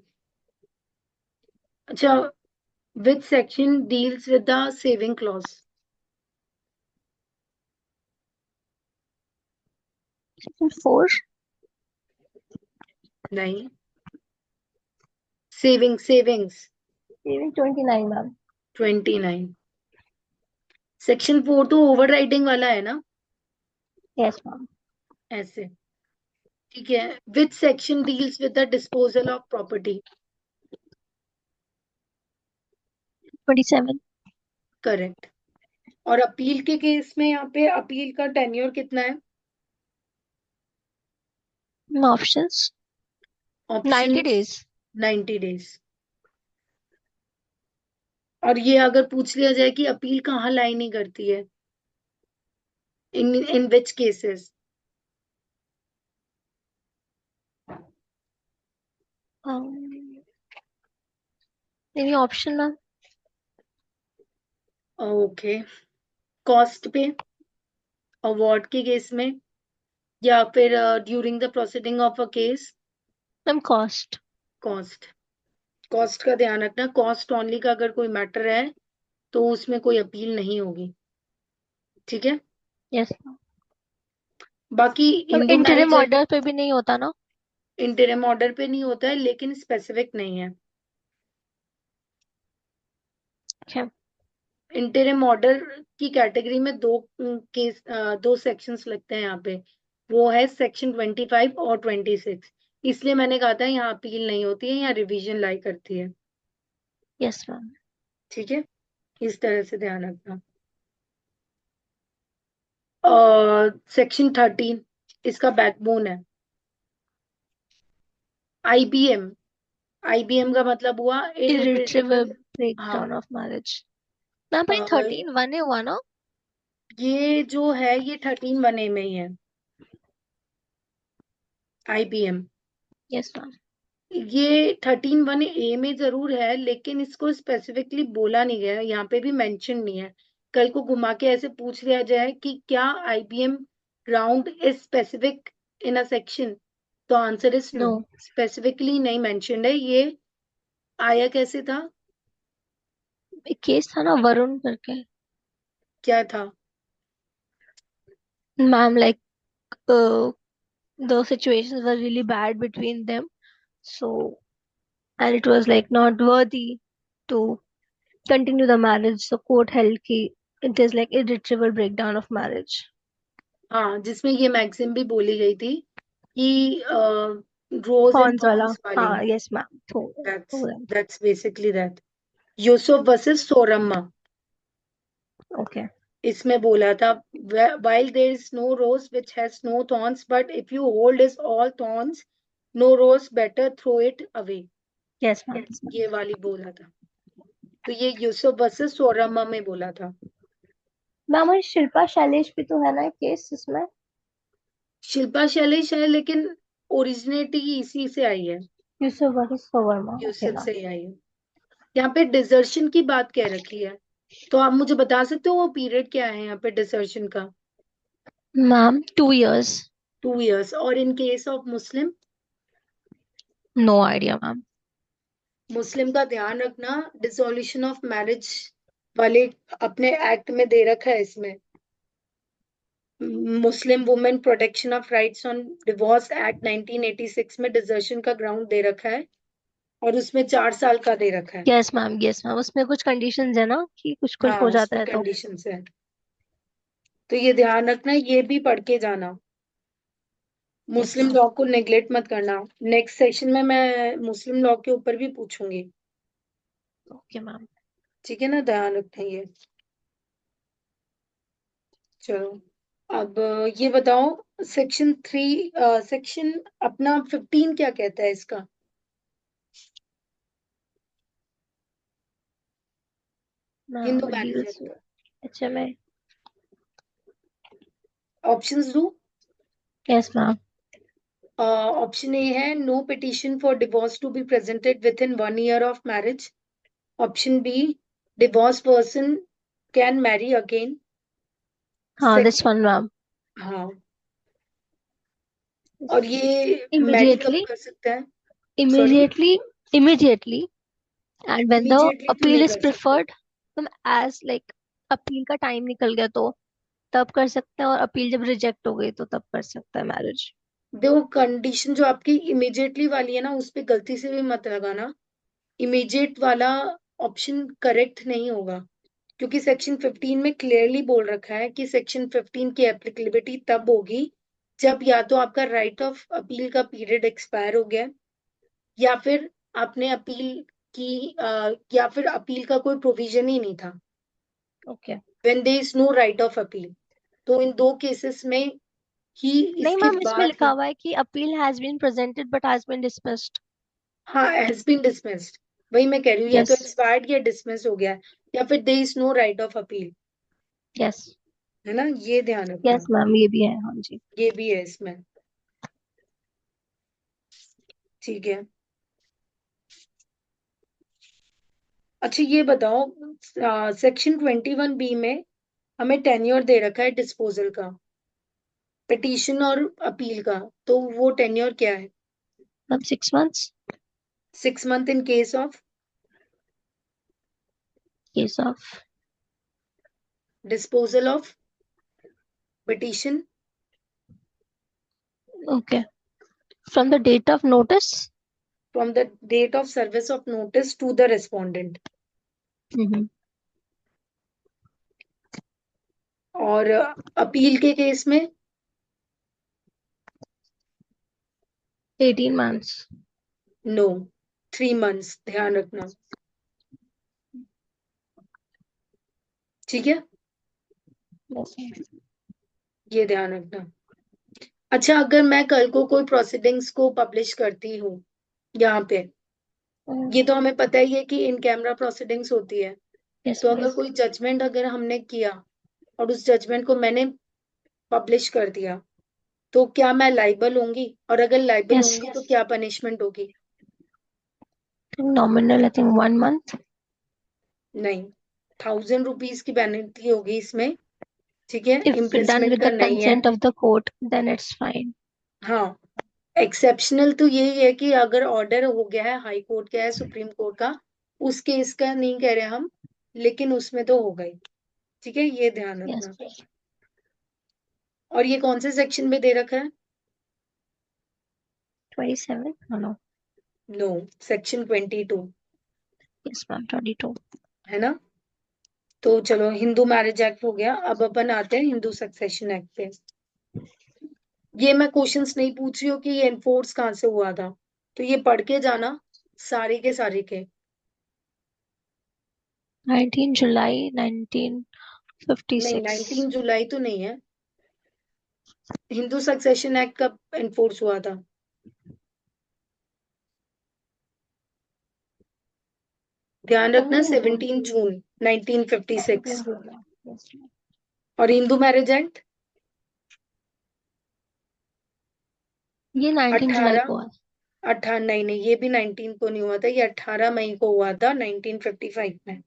अच्छा, which section deals with the saving clause? 4। नहीं, सेविंग्स 29 मैम। 29। सेक्शन 4 तो ओवर राइडिंग वाला है ना, यस मैम। ऐसे। ठीक है, विच section deals with the disposal of property? 27। Correct. और अपील के केस में यहाँ पे अपील का टेन्योर कितना है? ऑप्शंस। Option 90 days. 90 डेज। और ये अगर पूछ लिया जाए कि अपील कहाँ लाई नहीं करती है, इन विच केसेस? नहीं ऑप्शन मैम। ओके, कॉस्ट पे, अवार्ड के केस में, या फिर during the proceeding of a case? Ma'am cost. Cost. Cost का ध्यान रखना, कॉस्ट ओनली का अगर कोई मैटर है तो उसमें कोई अपील नहीं होगी। ठीक है, यस। बाकी ma'am Hindu interim marriage act order पे भी नहीं होता ना? इंटरिम ऑर्डर पे नहीं होता है, लेकिन स्पेसिफिक नहीं है। अच्छा। इंटरिम ऑर्डर की कैटेगरी में दो सेक्शंस लगते हैं यहाँ पे। वो है सेक्शन 25 और 26। इसलिए मैंने कहा था यहाँ अपील नहीं होती है, यहाँ रिवीजन लाई करती है। Yes ma'am. ठीक है, इस तरह से ध्यान रखना। और सेक्शन 13 इसका बैकबोन है। आईबीएम। आईबीएम का मतलब हुआ इरिट्रेबल इरिट्रेबल। हाँ, ब्रेकडाउन ऑफ मैरिज। मैम अ, भाई 13 1 हुआ ना? ये जो है ये 13(1)(a) में ही है, आईबीएम। Yes ma'am. ये 13(1)(a) में जरूर है, लेकिन इसको स्पेसिफिकली बोला नहीं गया है, यहाँ पे भी मेंशन नहीं है। कल को घुमा के ऐसे पूछ लिया जाए कि क्या IBM round is specific in a section, तो answer is no. No. Specifically नहीं मेंशन्ड है ये। आया कैसे था? एक केस था ना वरुण करके। क्या था? Ma'am like the situations were really bad between them, so and it was like not worthy to continue the marriage, so court held ki it is like irretrievable breakdown of marriage. हाँ, जिसमें ये maxim भी बोली गई थी कि rose and Thorns wala, thorns वाली। हाँ yes ma'am, that's them. That's basically that. Yusuf versus Soramma, Okay. इसमें बोला था, while there is no rose which has no thorns, but if you hold is all thorns, no rose, better throw it away। Yes ma'am, yes ma'am. ये वाली बोला था। तो ये Yusuf versus सोरम्मा में बोला था। मैम और शिल्पा शैलेश भी तो है ना केस इसमें? शिल्पा शैलेश है, लेकिन ओरिजिनेटी इसी से आई है। Yusuf versus Verma, okay Yusuf ma'am. से ही आई है। यहाँ पे डिसर्शन की बात कह रखी है, तो आप मुझे बता सकते हो वो पीरियड क्या है यहाँ पे डिसर्शन का? Ma'am 2 years। 2 इयर्स। और in case of Muslim? No idea ma'am. मुस्लिम का ध्यान रखना, डिसोल्यूशन ऑफ मैरिज वाले अपने एक्ट में दे रखा है इसमें, Muslim women protection of rights on divorce act 1986 में डिसर्शन का ग्राउंड दे रखा है, और उसमें 4 साल का दे रखा है। यस मैम, यस मैम, उसमें कुछ कंडीशंस है ना कि कुछ कुछ हाँ हो जाता उसमें है तो। कंडीशंस है, तो ये ध्यान रखना, ये भी पढ़ के जाना। यस मुस्लिम मैम। लॉ को नेग्लेक्ट मत करना, नेक्स्ट सेशन में मैं मुस्लिम लॉ के ऊपर भी पूछूंगी। Okay ma'am. ठीक है ना, ध्यान रखना ये। चलो, अब ये बताओ सेक्शन 3, सेक्शन अपना 15 क्या कहता है इसका? Hindu ma'am marriage deals. Act. अच्छा मैं। ऑप्शंस दो। Yes ma'am. ऑप्शन ए है no petition for divorce to be presented within 1 year of marriage. Option B, divorce person can marry again. हाँ, दिस वन मैम। हाँ, और ये मैरी कब इमीडिएटली। कर सकता है? Sorry, immediately. Immediately. And when the immediately तो appeal नहीं इज कर सकते। प्रिफर्ड, तुम एज लाइक अपील का टाइम निकल गया तो तब कर सकते हैं, और अपील जब रिजेक्ट हो गई तो तब कर सकता है मैरिज। देखो, कंडीशन जो आपकी इमीडिएटली वाली है ना, उस पे गलती से भी मत लगाना। इमीडिएट वाला ऑप्शन करेक्ट नहीं होगा, क्योंकि सेक्शन 15 में क्लियरली बोल रखा है कि सेक्शन 15 की एप्लीकेबिलिटी तब होगी जब या तो आपका राइट ऑफ अपील का पीरियड एक्सपायर हो गया है, या फिर आपने अपील की, या फिर अपील का कोई प्रोविजन ही नहीं था, okay. When there is no right of appeal. तो इन दो केसेस में ही नहीं इसके मैम, इसमें बाद लिखा हुआ है कि appeal has been presented but has been dismissed. हाँ हैज बीन डिसमिस्ड, वही मैं कह रही हूँ, या तो यस। एक्सपायर्ड या डिसमिस हो गया है, या फिर there is no right of appeal. Yes. है ना, ये ध्यान यस रखना। मैम, ये भी है, हाँ जी। ये भी है इसमें। ठीक है। अच्छा ये बताओ, सेक्शन 21 बी में हमें टेन्योर दे रखा है डिस्पोजल का, पिटीशन और अपील का, तो वो टेन्योर क्या है? Ma'am 6 months। 6 month in case of case of. Disposal of petition. Okay. From the date of notice. From the date of service of notice to the respondent. और appeal के case में 18 months। No, 3 months, ध्यान रखना। ठीक है, yes. ये ध्यान रखना। अच्छा, अगर मैं कल को कोई प्रोसीडिंग्स को पब्लिश करती हूँ यहाँ पे, ये तो हमें पता ही है कि इन कैमरा प्रोसीडिंग्स होती है, यस तो मैम। अगर कोई जजमेंट अगर हमने किया और उस जजमेंट को मैंने पब्लिश कर दिया, तो क्या मैं लाइबल होंगी? और अगर लाइबल यस। होंगी तो क्या पनिशमेंट होगी? Nominal I think 1 month। नहीं, 1000 रुपीज की पेनल्टी होगी इसमें। ठीक है, इफ डन इम्प्रिजमेंट विद का द नहीं है। Consent of the court then it's fine. हाँ, एक्सेप्शनल तो यही है कि अगर ऑर्डर हो गया है, हाई कोर्ट का है, सुप्रीम कोर्ट का, उस केस का नहीं कह रहे हम, लेकिन उसमें तो हो गई। ठीक है, ये ध्यान यस। रखना। और ये कौन से सेक्शन में दे रखा है? 27। No. No, section 22। Yes ma'am 22। है ना, तो चलो हिंदू मैरिज एक्ट हो गया, अब अपन आते हैं हिंदू सक्सेशन एक्ट पे। ये मैं क्वेश्चंस नहीं पूछ रही हूँ कि ये एनफोर्स कहाँ से हुआ था, तो ये पढ़ के जाना सारे के सारे के। 19 जुलाई नहीं, 1956। 19 जुलाई तो नहीं है। हिंदू सक्सेशन एक्ट कब एनफोर्स हुआ था? ध्यान रखना, 17 जून 1956। 17 जुलाई। Yes ma'am. और हिंदू मैरिज एक्ट ये 19 जुलाई 18, को है। नहीं नहीं, ये भी 19 को नहीं हुआ था, ये 18 मई को हुआ था 1955 में।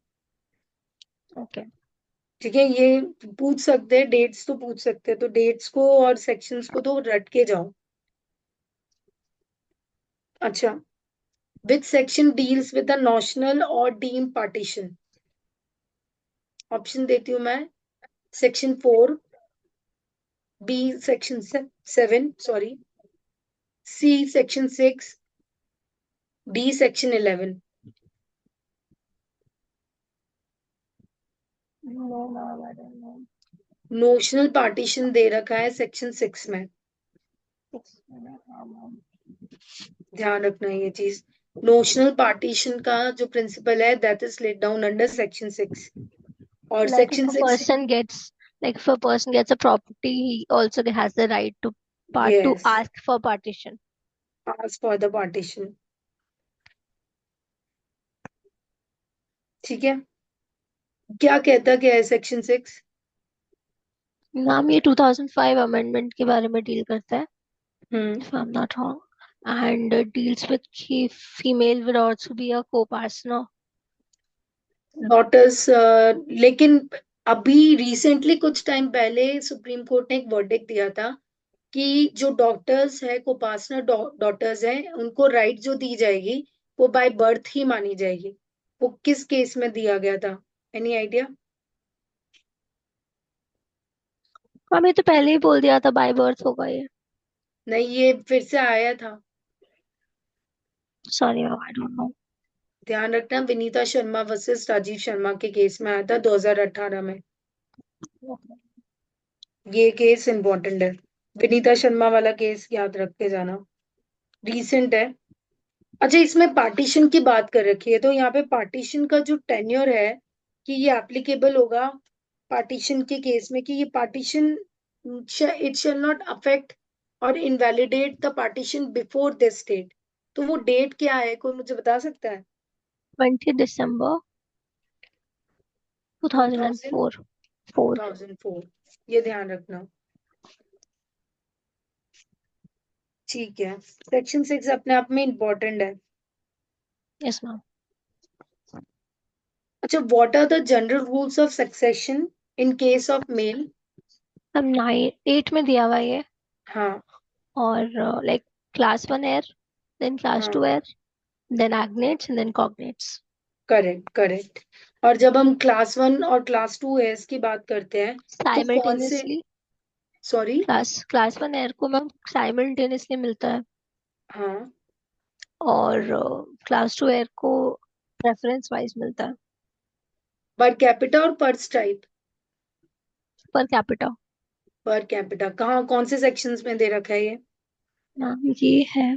ओके। ठीक है, ये पूछ सकते हैं, डेट्स तो पूछ सकते हैं, तो डेट्स को और सेक्शंस को तो रट के जाओ। अच्छा, which section deals with the notional और डीम पार्टीशन? ऑप्शन देती हूँ मैं। Section 4, B section 7, sorry, C section 6, D section 11। No ma'am, I don't know. Notional partition दे रखा है सेक्शन 6 में, 6 हाँ मैम। ध्यान रखना ये चीज। नोशनल पार्टीशन का जो प्रिंसिपल है that is laid down under section 6, और Like if section a 6। person gets, like if a person gets a property, he also has the right to yes, ask for partition. Ask for the partition. ठीक है, क्या है section 6? Ma'am ये 2005 amendment के बारे में deal करता है, हम्म, if I'm not wrong, and deals with female will also be a co-partner. Daughters, लेकिन अभी रिसेंटली कुछ टाइम पहले सुप्रीम कोर्ट ने एक वर्डिक्ट दिया था कि जो डॉक्टर्स है, कोपासना डॉटर्स हैं, उनको राइट जो दी जाएगी वो बाय बर्थ ही मानी जाएगी। वो किस केस में दिया गया था? Any idea? हमें तो पहले ही बोल दिया था बाय बर्थ होगा ये। नहीं, ये फिर से आया था। Sorry ma'am, I don't no. ध्यान रखना, विनीता शर्मा वर्सेस राजीव शर्मा के केस में आया था 2018 में। ये केस इंपॉर्टेंट है, विनीता शर्मा वाला केस याद रख के जाना, रीसेंट है। अच्छा, इसमें पार्टीशन की बात कर रखी है, तो यहाँ पे पार्टीशन का जो टेन्योर है कि ये एप्लीकेबल होगा पार्टीशन के केस में, कि ये partition it shall not affect और invalidate the partition before this date. तो वो डेट क्या है, कोई मुझे बता सकता है? 20 December to two thousand and thousand four to four thousand four ये ध्यान रखना। ठीक है, सेक्शन 6 अपने आप में इम्पोर्टेंट है। Yes ma'am. अच्छा, what are the general rules of succession in case of male? हम 9 8 में दिया हुआ है ये। हाँ, और like class 1 heir, then class 2 हाँ, heir, then agnates and then cognates. Correct correct. और जब हम क्लास 1 और क्लास 2 एयर्स की बात करते हैं, तो कौन से? Simultaneously sorry. क्लास 1 एयर को मैम साइमल्टेनियसली मिलता है, हाँ, और क्लास 2 एयर को प्रेफरेंस वाइज मिलता है। पर कैपिटा और पर stripe? Per capita. Per capita कहाँ, कौन से सेक्शंस में दे रखा है ये? मैम ये है,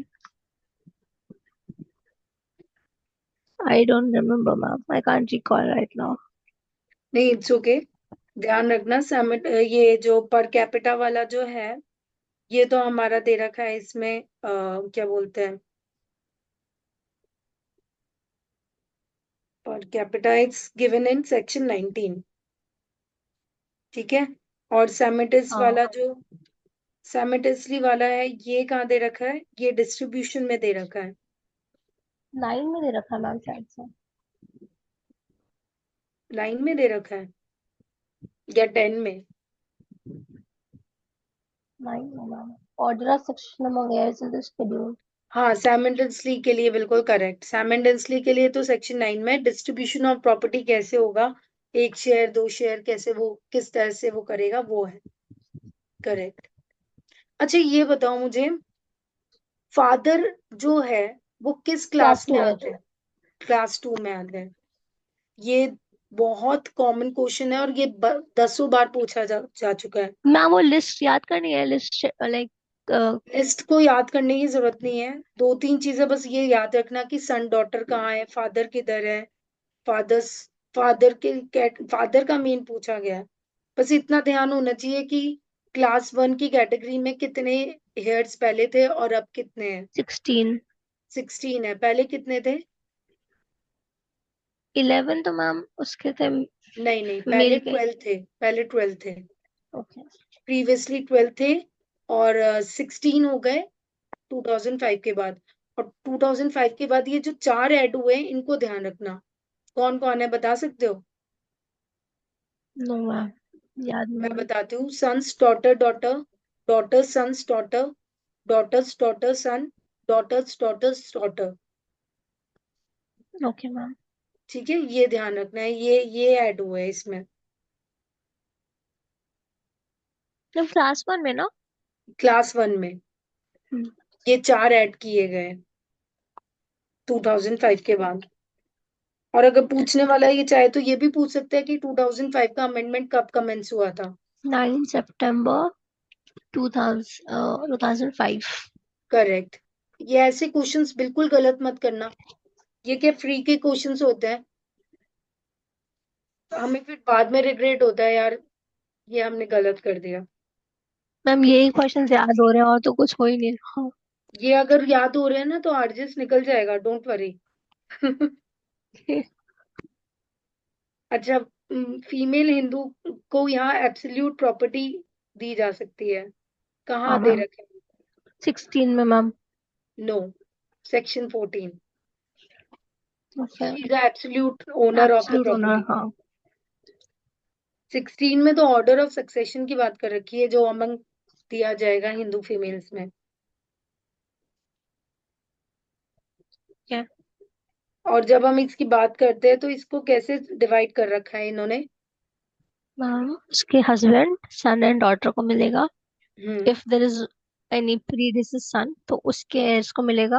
I don't remember ma'am, I can't recall right now. नहीं, इट्स ओके। ध्यान रखना, समिट ये जो पर कैपिटा वाला जो है, ये तो हमारा दे रखा है इसमें, क्या बोलते हैं, per capita it's given in section 19। ठीक है, और सेमिटिस हाँ, वाला जो सेमिटिसली वाला है, ये कहाँ दे रखा है? ये डिस्ट्रीब्यूशन में दे रखा है। 9 में दे रखा है मैम शायद से। लाइन में दे रखा है या 10 में? 9 में ma'am. Order of section among heirs in the schedule. हाँ, सैमंडसली के लिए बिल्कुल करेक्ट, सैमंडसली के लिए तो सेक्शन 9 में डिस्ट्रीब्यूशन ऑफ प्रॉपर्टी कैसे होगा, एक शेयर दो शेयर कैसे, वो किस तरह से वो करेगा, वो है करेक्ट। अच्छा, ये बताओ मुझे, फादर जो है वो किस क्लास क्लास में टू आते एयर। हैं? क्लास 2 में आते हैं। ये बहुत कॉमन क्वेश्चन है, और ये 10 बार पूछा जा चुका है। मैम वो लिस्ट याद करनी है, लिस्ट लाइक। लिस्ट को याद करने की जरूरत नहीं है, दो तीन चीजें बस ये याद रखना कि सन डॉटर कहाँ है, फादर किधर है, फादर्स फादर का मेन पूछा गया है। बस इतना ध्यान होना चाहिए कि क्लास 1 की कैटेगरी में कितने हेयर्स पहले थे और अब कितने हैं? 16। 16 है, पहले कितने थे? 11 तो मैम उसके थे, नहीं नहीं, मेल पहले के। 12 थे, पहले 12 थे, ओके। प्रीवियसली 12 थे, और 16 हो गए 2005 के बाद। और 2005 के बाद ये जो चार ऐड हुए हैं इनको ध्यान रखना, कौन कौन है बता सकते हो? नो मैम, याद मैं नहीं। बताती हूँ, sons daughter daughter, daughter sons daughter, daughters daughter son, daughters daughters daughter. Okay ma'am. ठीक है, ये ध्यान रखना है, ये ऐड हुआ है इसमें। जब क्लास 1 में ना। क्लास वन में हम्म, ये चार ऐड किए गए 2005 के बाद। और अगर पूछने वाला ये चाहे तो ये भी पूछ सकता है कि 2005 का अमेंडमेंट कब कमेंस हुआ था। 9 सितंबर 2005। करेक्ट। ये ऐसे क्वेश्चंस बिल्कुल गलत मत करना, ये क्या फ्री के क्वेश्चंस होते हैं, हमें फिर बाद में रिग्रेट होता है यार, ये हमने गलत कर दिया। मैम यही क्वेश्चन याद हो रहे हैं और तो कुछ हो ही नहीं रहा। ये अगर याद हो रहे हैं ना तो आरजेस निकल जाएगा, डोंट वरी। अच्छा, फीमेल हिंदू को यहाँ एब्सोल्यूट प्रॉपर्टी दी जा सकती है, हाँ कहाँ दे मैम, रखे? 16 में ma'am. No, section 14। Okay. She is the absolute owner of the absolute owner, property. हाँ। 16 में तो ऑर्डर ऑफ सक्सेशन की बात कर रखी है, जो अमंग दिया जाएगा हिंदू फीमेल्स में। क्या और जब हम इसकी बात करते हैं तो इसको कैसे डिवाइड कर रखा है इन्होंने? मैम, उसके हस्बैंड, सन एंड डॉटर को मिलेगा। हम्म। इफ देर इज एनी प्रीडिसेस सन तो उसके heirs को मिलेगा।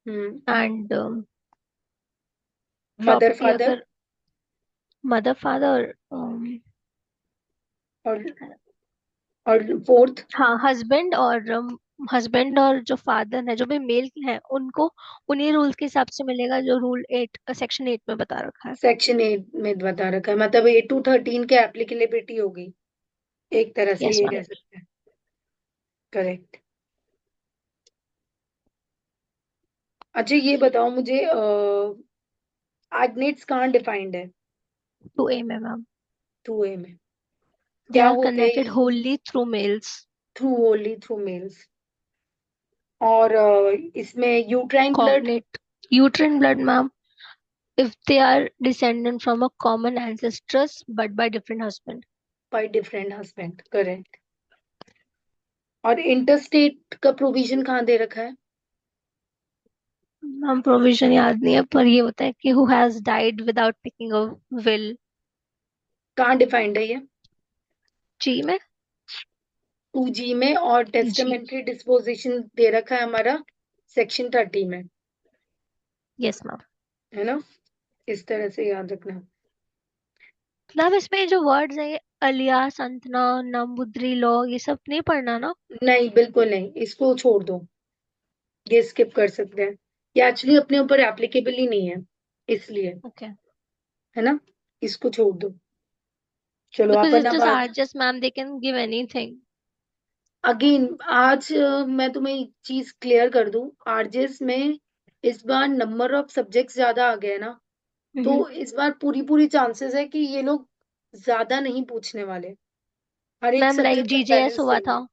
हम्म। एंड मदर प्रॉपर्टी फादर अगर मदर फादर, और फोर्थ? हाँ हस्बैंड और जो फादर है, जो भी मेल है, उनको उन्हीं रूल्स के हिसाब से मिलेगा जो रूल 8 सेक्शन 8 में बता रखा है। सेक्शन 8 में बता रखा है, मतलब 8 to 13 के एप्लीकेबिलिटी होगी, एक तरह से यस ये मैम। कह सकते हैं। करेक्ट। अच्छा ये बताओ मुझे, आर्डिनेट्स कहाँ डिफाइंड है? 2A में मैम। 2A में। दे क्या आर होते हैं कनेक्टेड ये? Wholly through males. Through only through males. और इसमें uterine blood cognate uterine blood ma'am, if they are descendant from a common ancestors but by different husband। By different husband, correct. और interstate का provision कहाँ दे रखा है? हम provision याद नहीं है, पर ये होता है कि who has died without taking a will. कहाँ डिफाइंड है ये? जी में। 2G में। और जी। टेस्टामेंट्री डिस्पोजिशन दे रखा है हमारा सेक्शन 30 में, यस मैम। है ना? इस तरह से याद रखना। मतलब इसमें जो वर्ड्स है, ये अलिया, संतना, नंबूद्री लॉ, ये सब नहीं पढ़ना ना। नहीं बिल्कुल नहीं, इसको छोड़ दो, ये स्किप कर सकते हैं, ये एक्चुअली अपने ऊपर एप्लीकेबल ही नहीं है, इसलिए, ओके। है ना, इसको छोड़ दो। चलो बिकॉज अपन इट अब इज आज, आर्जस ma'am, they can give anything. Again आज मैं तुम्हें एक चीज क्लियर कर दूं, आरजेएस में इस बार नंबर ऑफ सब्जेक्ट्स ज्यादा आ गए ना, तो इस बार पूरी पूरी चांसेस है कि ये लोग ज्यादा नहीं पूछने वाले, हर एक मैम लाइक सब्जेक्ट का जीजेएस बैलेंस हुआ देंगे। था।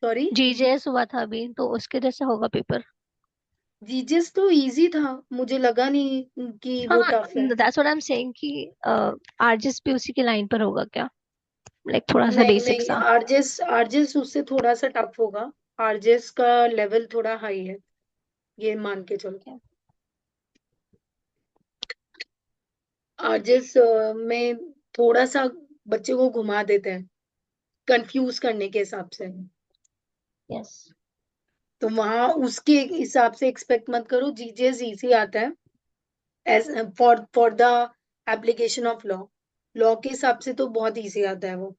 सॉरी? जीजेएस हुआ था अभी, तो उसके जैसे होगा पेपर। जीजेस तो इजी था, मुझे लगा नहीं कि वो हाँ, टफ है। That's what I am saying कि आरजेएस भी उसी की लाइन पर होगा क्या, लाइक थोड़ा सा नहीं बेसिक नहीं, सा। आरजेएस आरजेएस उससे थोड़ा सा टफ होगा, आरजेएस का लेवल थोड़ा हाई है, ये मान के चलो। क्या? आरजेएस में थोड़ा सा बच्चे को घुमा देते हैं कंफ्यूज करने के हिसाब से, यस। तो वहां उसके हिसाब से एक्सपेक्ट मत करो, जीजेएस इजी आता है as for the application of law, law के हिसाब से तो बहुत इजी आता है वो।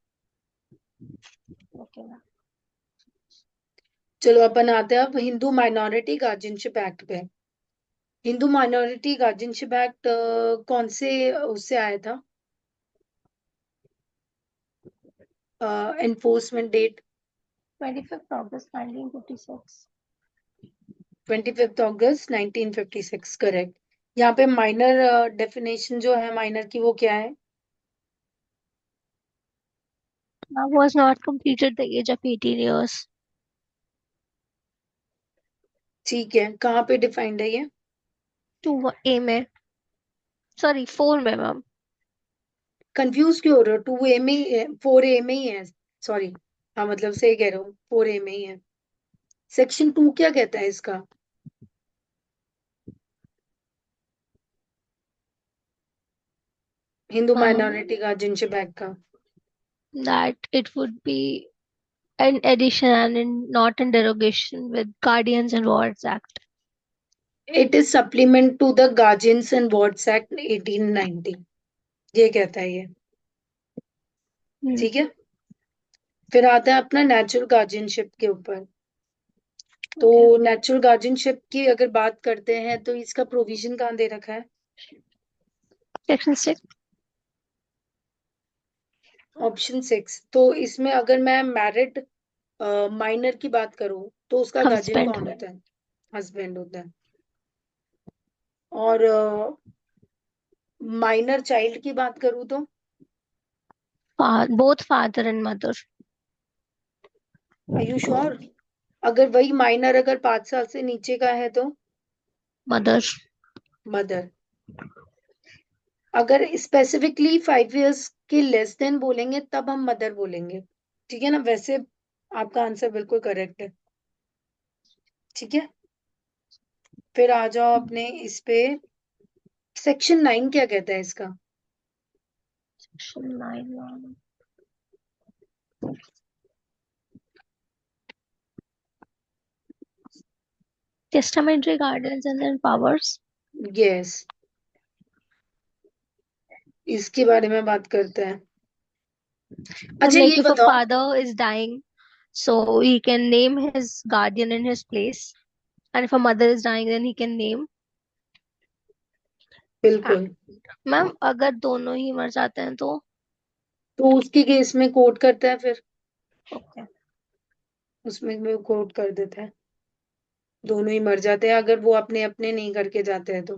Okay ma'am. चलो अपन आते हैं अब हिंदू माइनॉरिटी गार्जियनशिप एक्ट पे। हिंदू माइनॉरिटी गार्जियनशिप एक्ट कौन से उससे आया था, एनफोर्समेंट डेट? 25 अगस्त 1956। 25 अगस्त 1956, करेक्ट। यहाँ पे माइनर डेफिनेशन जो है माइनर की, वो क्या है? Now was not completed the age of 18 years। ठीक है, कहाँ पे डिफाइंड है ये? 2A में, सॉरी 4 में मैम। कंफ्यूज क्यों हो रहे हो? 2A में ही है, 4A में ही है। सॉरी। हाँ मतलब सही कह रहा हूँ, 4A में ही है। सेक्शन 2 क्या कहता है इसका? हिंदू माइनॉरिटी गार्जियनशिप एक्ट का। That it would be an addition and not in derogation with Guardians and Wards Act. It is supplement to the guardians and wards act 1890। ये कहता है ये। Hmm. ठीक है। फिर आता है अपना नेचुरल गार्जियनशिप के ऊपर। तो Okay. नेचुरल गार्जियनशिप की अगर बात करते हैं तो इसका प्रोविजन कहाँ दे रखा है? Section 6, option 6। तो इसमें अगर मैं मैरिड माइनर की बात करूं तो उसका गार्जियन husband. कौन होता है? हस्बैंड होता है। और माइनर चाइल्ड की बात करूं तो? Both father and mother. Are you sure? अगर वही माइनर अगर 5 साल से नीचे का है तो? Mother. मदर। अगर स्पेसिफिकली 5 इयर्स के लेस देन बोलेंगे तब हम मदर बोलेंगे। ठीक है ना? वैसे आपका आंसर बिल्कुल करेक्ट है। ठीक है। फिर आ जाओ अपने इस पे। सेक्शन 9 क्या कहता है इसका? Section 9. Testamentary guardians and their powers. Yes. इसके बारे में बात करते हैं। अच्छा Like ये if a बताओ। father is dying, so he can name his guardian in his place. And if a mother is dying, then he can name. बिल्कुल। मैम अगर दोनों ही मर जाते हैं तो? तो उसके केस में कोर्ट करता है फिर। ओके। उसमें वो कोर्ट कर देता है। दोनों ही मर जाते हैं अगर वो अपने अपने नहीं करके जाते हैं तो।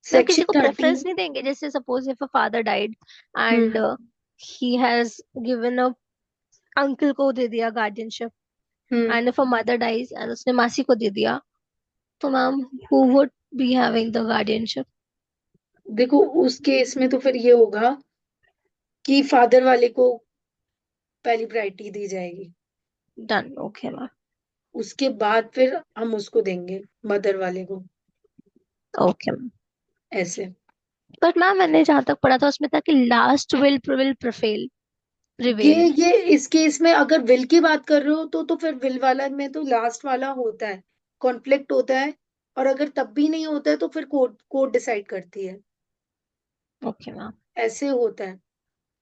मैम किसी सेक्शन को 13। प्रेफरेंस नहीं देंगे, जैसे suppose if a father died and hmm. He has given a uncle को दे दिया guardianship, hmm. And if a mother dies and उसने मासी को दे दिया, तो ma'am who would be having the guardianship? देखो उस केस में तो फिर ये होगा कि फादर वाले को पहली प्रायोरिटी दी जाएगी। Done, okay ma'am. उसके बाद फिर हम उसको देंगे, मदर वाले को। Okay ma'am. ऐसे। बट मैम मैंने जहां तक पढ़ा था उसमें था कि लास्ट विल प्रिवेल ये प्रिवेल ये इस केस में अगर विल की बात कर रहे हो तो फिर विल वाला में तो लास्ट वाला होता है, कॉन्फ्लिक्ट होता है। और अगर तब भी नहीं होता है तो फिर कोर्ट कोर्ट डिसाइड करती है। Okay ma'am. ऐसे होता है।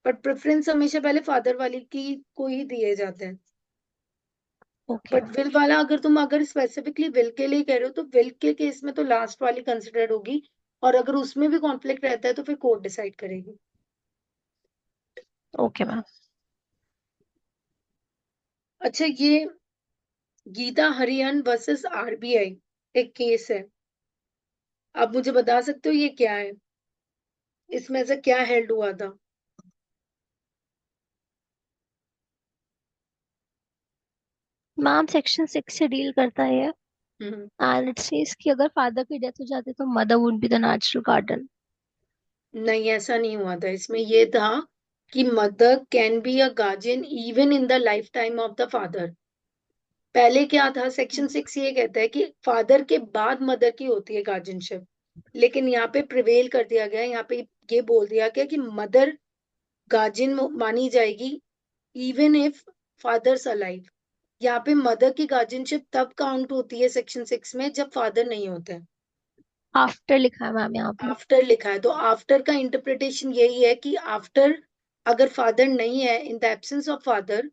बट प्रेफरेंस हमेशा पहले फादर वाली की को ही दिए जाते हैं। ओके बट विल वाला अगर तुम अगर स्पेसिफिकली विल के लिए कह रहे हो तो विल के केस में तो लास्ट वाली कंसिडर्ड होगी। और अगर उसमें भी कॉन्फ्लिक्ट रहता है तो फिर कोर्ट डिसाइड करेगी। Okay ma'am. अच्छा ये गीता हरिहन वर्सेस आरबीआई एक केस है। आप मुझे बता सकते हो ये क्या है? इसमें ऐसा क्या हेल्ड हुआ था? मैम सेक्शन 6 से डील करता है, हम्म। एंड इट सेज कि अगर फादर की डेथ हो जाती तो mother would be the natural guardian. नहीं ऐसा नहीं हुआ था। इसमें ये था कि mother can be a guardian even in the life time of the father. पहले क्या था, सेक्शन 6 ये कहता है कि फादर के बाद मदर की होती है गार्जियनशिप। लेकिन यहाँ पे प्रिवेल कर दिया गया, यहाँ पे ये बोल दिया गया कि मदर गार्जियन मानी जाएगी इवन इफ फादर्स अलाइव। यहाँ पे मदर की गार्जियनशिप तब काउंट होती है सेक्शन 6 में जब फादर नहीं होता है। आफ्टर लिखा है मैम यहाँ पे। आफ्टर लिखा है तो आफ्टर का इंटरप्रिटेशन यही है कि आफ्टर अगर फादर नहीं है, in the absence of father,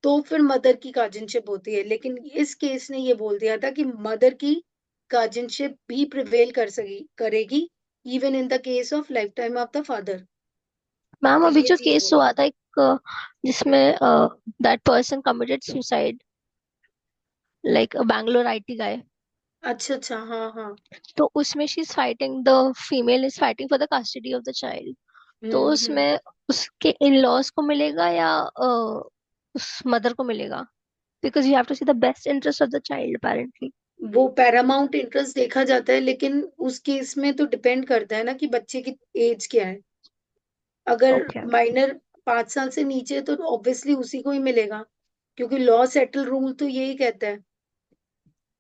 तो फिर मदर की गार्जियनशिप होती है। लेकिन इस केस ने ये बोल दिया था कि मदर की गार्जियनशिप भी प्रिवेल कर सकी करेगी even in the case of life time of the father. Ma'am तो अभी ये जो चीज केस बोली। हुआ था एक, जिसमें that person committed suicide, like Bangalore IT guy, अच्छा अच्छा, हाँ हाँ। तो उसमें she is fighting, the female is fighting for the custody of the child. तो हम्म। उसमें उसके इन लॉज को मिलेगा या उस मदर को मिलेगा? because you have to see the best interest of the child apparently. वो पैरामाउंट इंटरेस्ट देखा जाता है, लेकिन उस केस में तो डिपेंड करता है ना कि बच्चे की एज क्या है। अगर Okay. माइनर 5 साल से नीचे है तो ऑब्वियसली उसी को ही मिलेगा, क्योंकि लॉ सेटल रूल तो यही कहता है।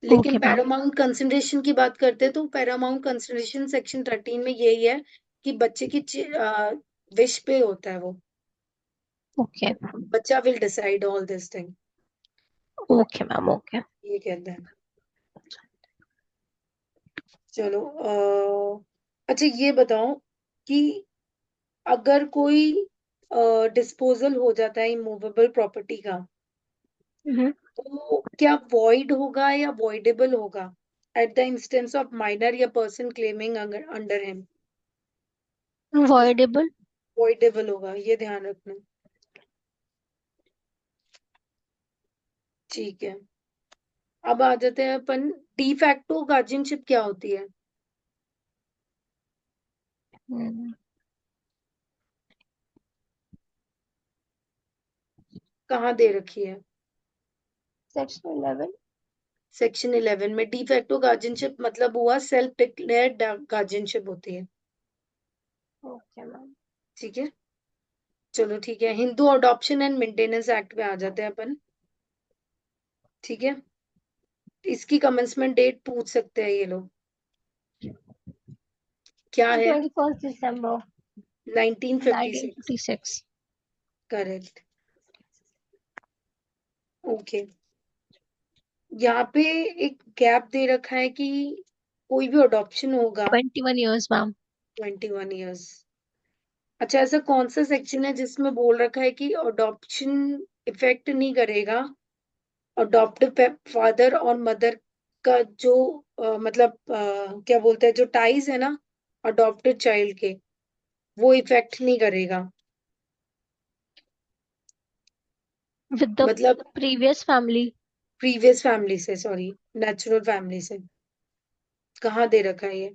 लेकिन Okay, ma'am. पैरामाउंट कंसिडरेशन की बात करते हैं तो पैरामाउंट कंसिडरेशन सेक्शन 13 में यही है कि बच्चे की विश पे होता है वो। Okay. बच्चा will decide all this thing, Okay, ma'am. Okay. ये कहता है। चलो अच्छा ये बताओ कि अगर कोई डिस्पोजल हो जाता है इमूवेबल प्रॉपर्टी का, Mm-hmm. तो क्या वॉइड होगा या वॉइडेबल होगा at the instance of minor या person claiming under him? Avoidable. Voidable होगा, ये ध्यान रखना। ठीक है, अब आ जाते हैं अपन, डी फैक्टो गार्जियनशिप क्या होती है? Mm. कहाँ दे रखी है? Section 11. सेक्शन 11 में डी फैक्टो गार्जियनशिप मतलब हुआ सेल्फ डिक्लेयर्ड गार्जियनशिप होती है। Okay, ma'am. ठीक है, चलो ठीक है, Hindu adoption and maintenance act में आ जाते हैं अपन। ठीक है, इसकी कमेंसमेंट डेट पूछ सकते हैं ये लोग, क्या है? 21st December 1956। 1956. करेक्ट। ओके, यहाँ पे एक गैप दे रखा है कि कोई भी अडॉप्शन होगा 21 years, ma'am. 21 इयर्स। अच्छा, ऐसा कौन सा सेक्शन है जिसमें बोल रखा है कि अडॉप्शन इफेक्ट नहीं करेगा अडॉप्टिव फादर और मदर का जो मतलब क्या बोलते हैं, जो टाइज है ना अडॉप्टेड चाइल्ड के, वो इफेक्ट नहीं करेगा? With the मतलब previous family. प्रीवियस फैमिली से, सॉरी, नेचुरल फैमिली से। कहाँ दे रखा है ये?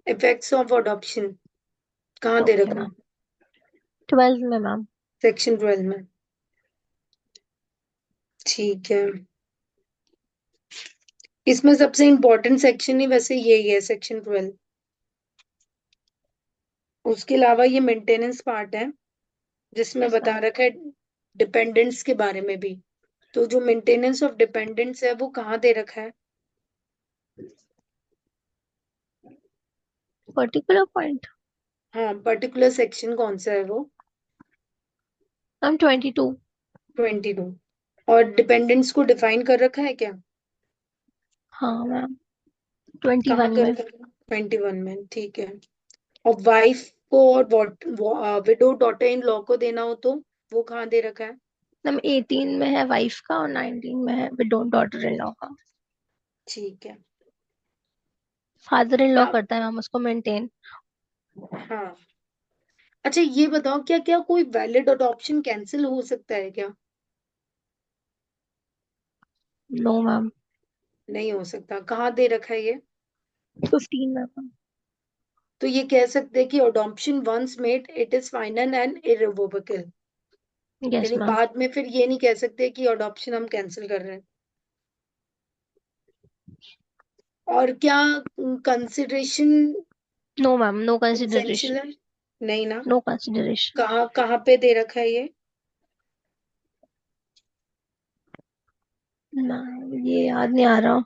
इफेक्ट्स ऑफ अडॉप्शन कहाँ दे Okay, रखा है? ma'am. 12th में, ma'am. सेक्शन 12 में। ठीक है, इसमें सबसे इम्पोर्टेंट सेक्शन ही वैसे यही है, सेक्शन 12। उसके अलावा ये मेंटेनेंस पार्ट है जिसमें Yes, बता ma'am. रखा है डिपेंडेंट्स के बारे में भी। तो जो मेंटेनेंस ऑफ डिपेंडेंट्स है वो कहाँ दे रखा है? Particular point. हाँ, पर्टिकुलर सेक्शन कौन सा है वो? I'm 22. 22। और डिपेंडेंट्स को डिफाइन कर रखा है क्या? हाँ, मैम. कहाँ 21 कर में. रखा है? 21 में, ठीक है। और वाइफ को और विडो डॉटर इन लॉ को देना हो तो वो कहाँ दे रखा है? मैम 18 में है वाइफ का और 19 में है विडो डॉटर इन लॉ का. ठीक है। फादर इन लॉ क्या? करता है मैम उसको मेंटेन. हाँ, अच्छा ये बताओ, क्या क्या कोई वैलिड अडॉप्शन कैंसिल हो सकता है क्या? No ma'am. नहीं हो सकता, कहाँ दे रखा है ये? 15 में मैम. तो ये कह सकते हैं कि adoption once made it is final and irrevocable, yes यानी मैम. बाद में फिर ये नहीं कह सकते कि अडॉप्शन हम कैंसिल कर रहे हैं। और क्या consideration no ma'am. No essential consideration. है? नहीं ना? No consideration. कहाँ कहाँ पे दे रखा है ये? मैम ये याद नहीं आ रहा.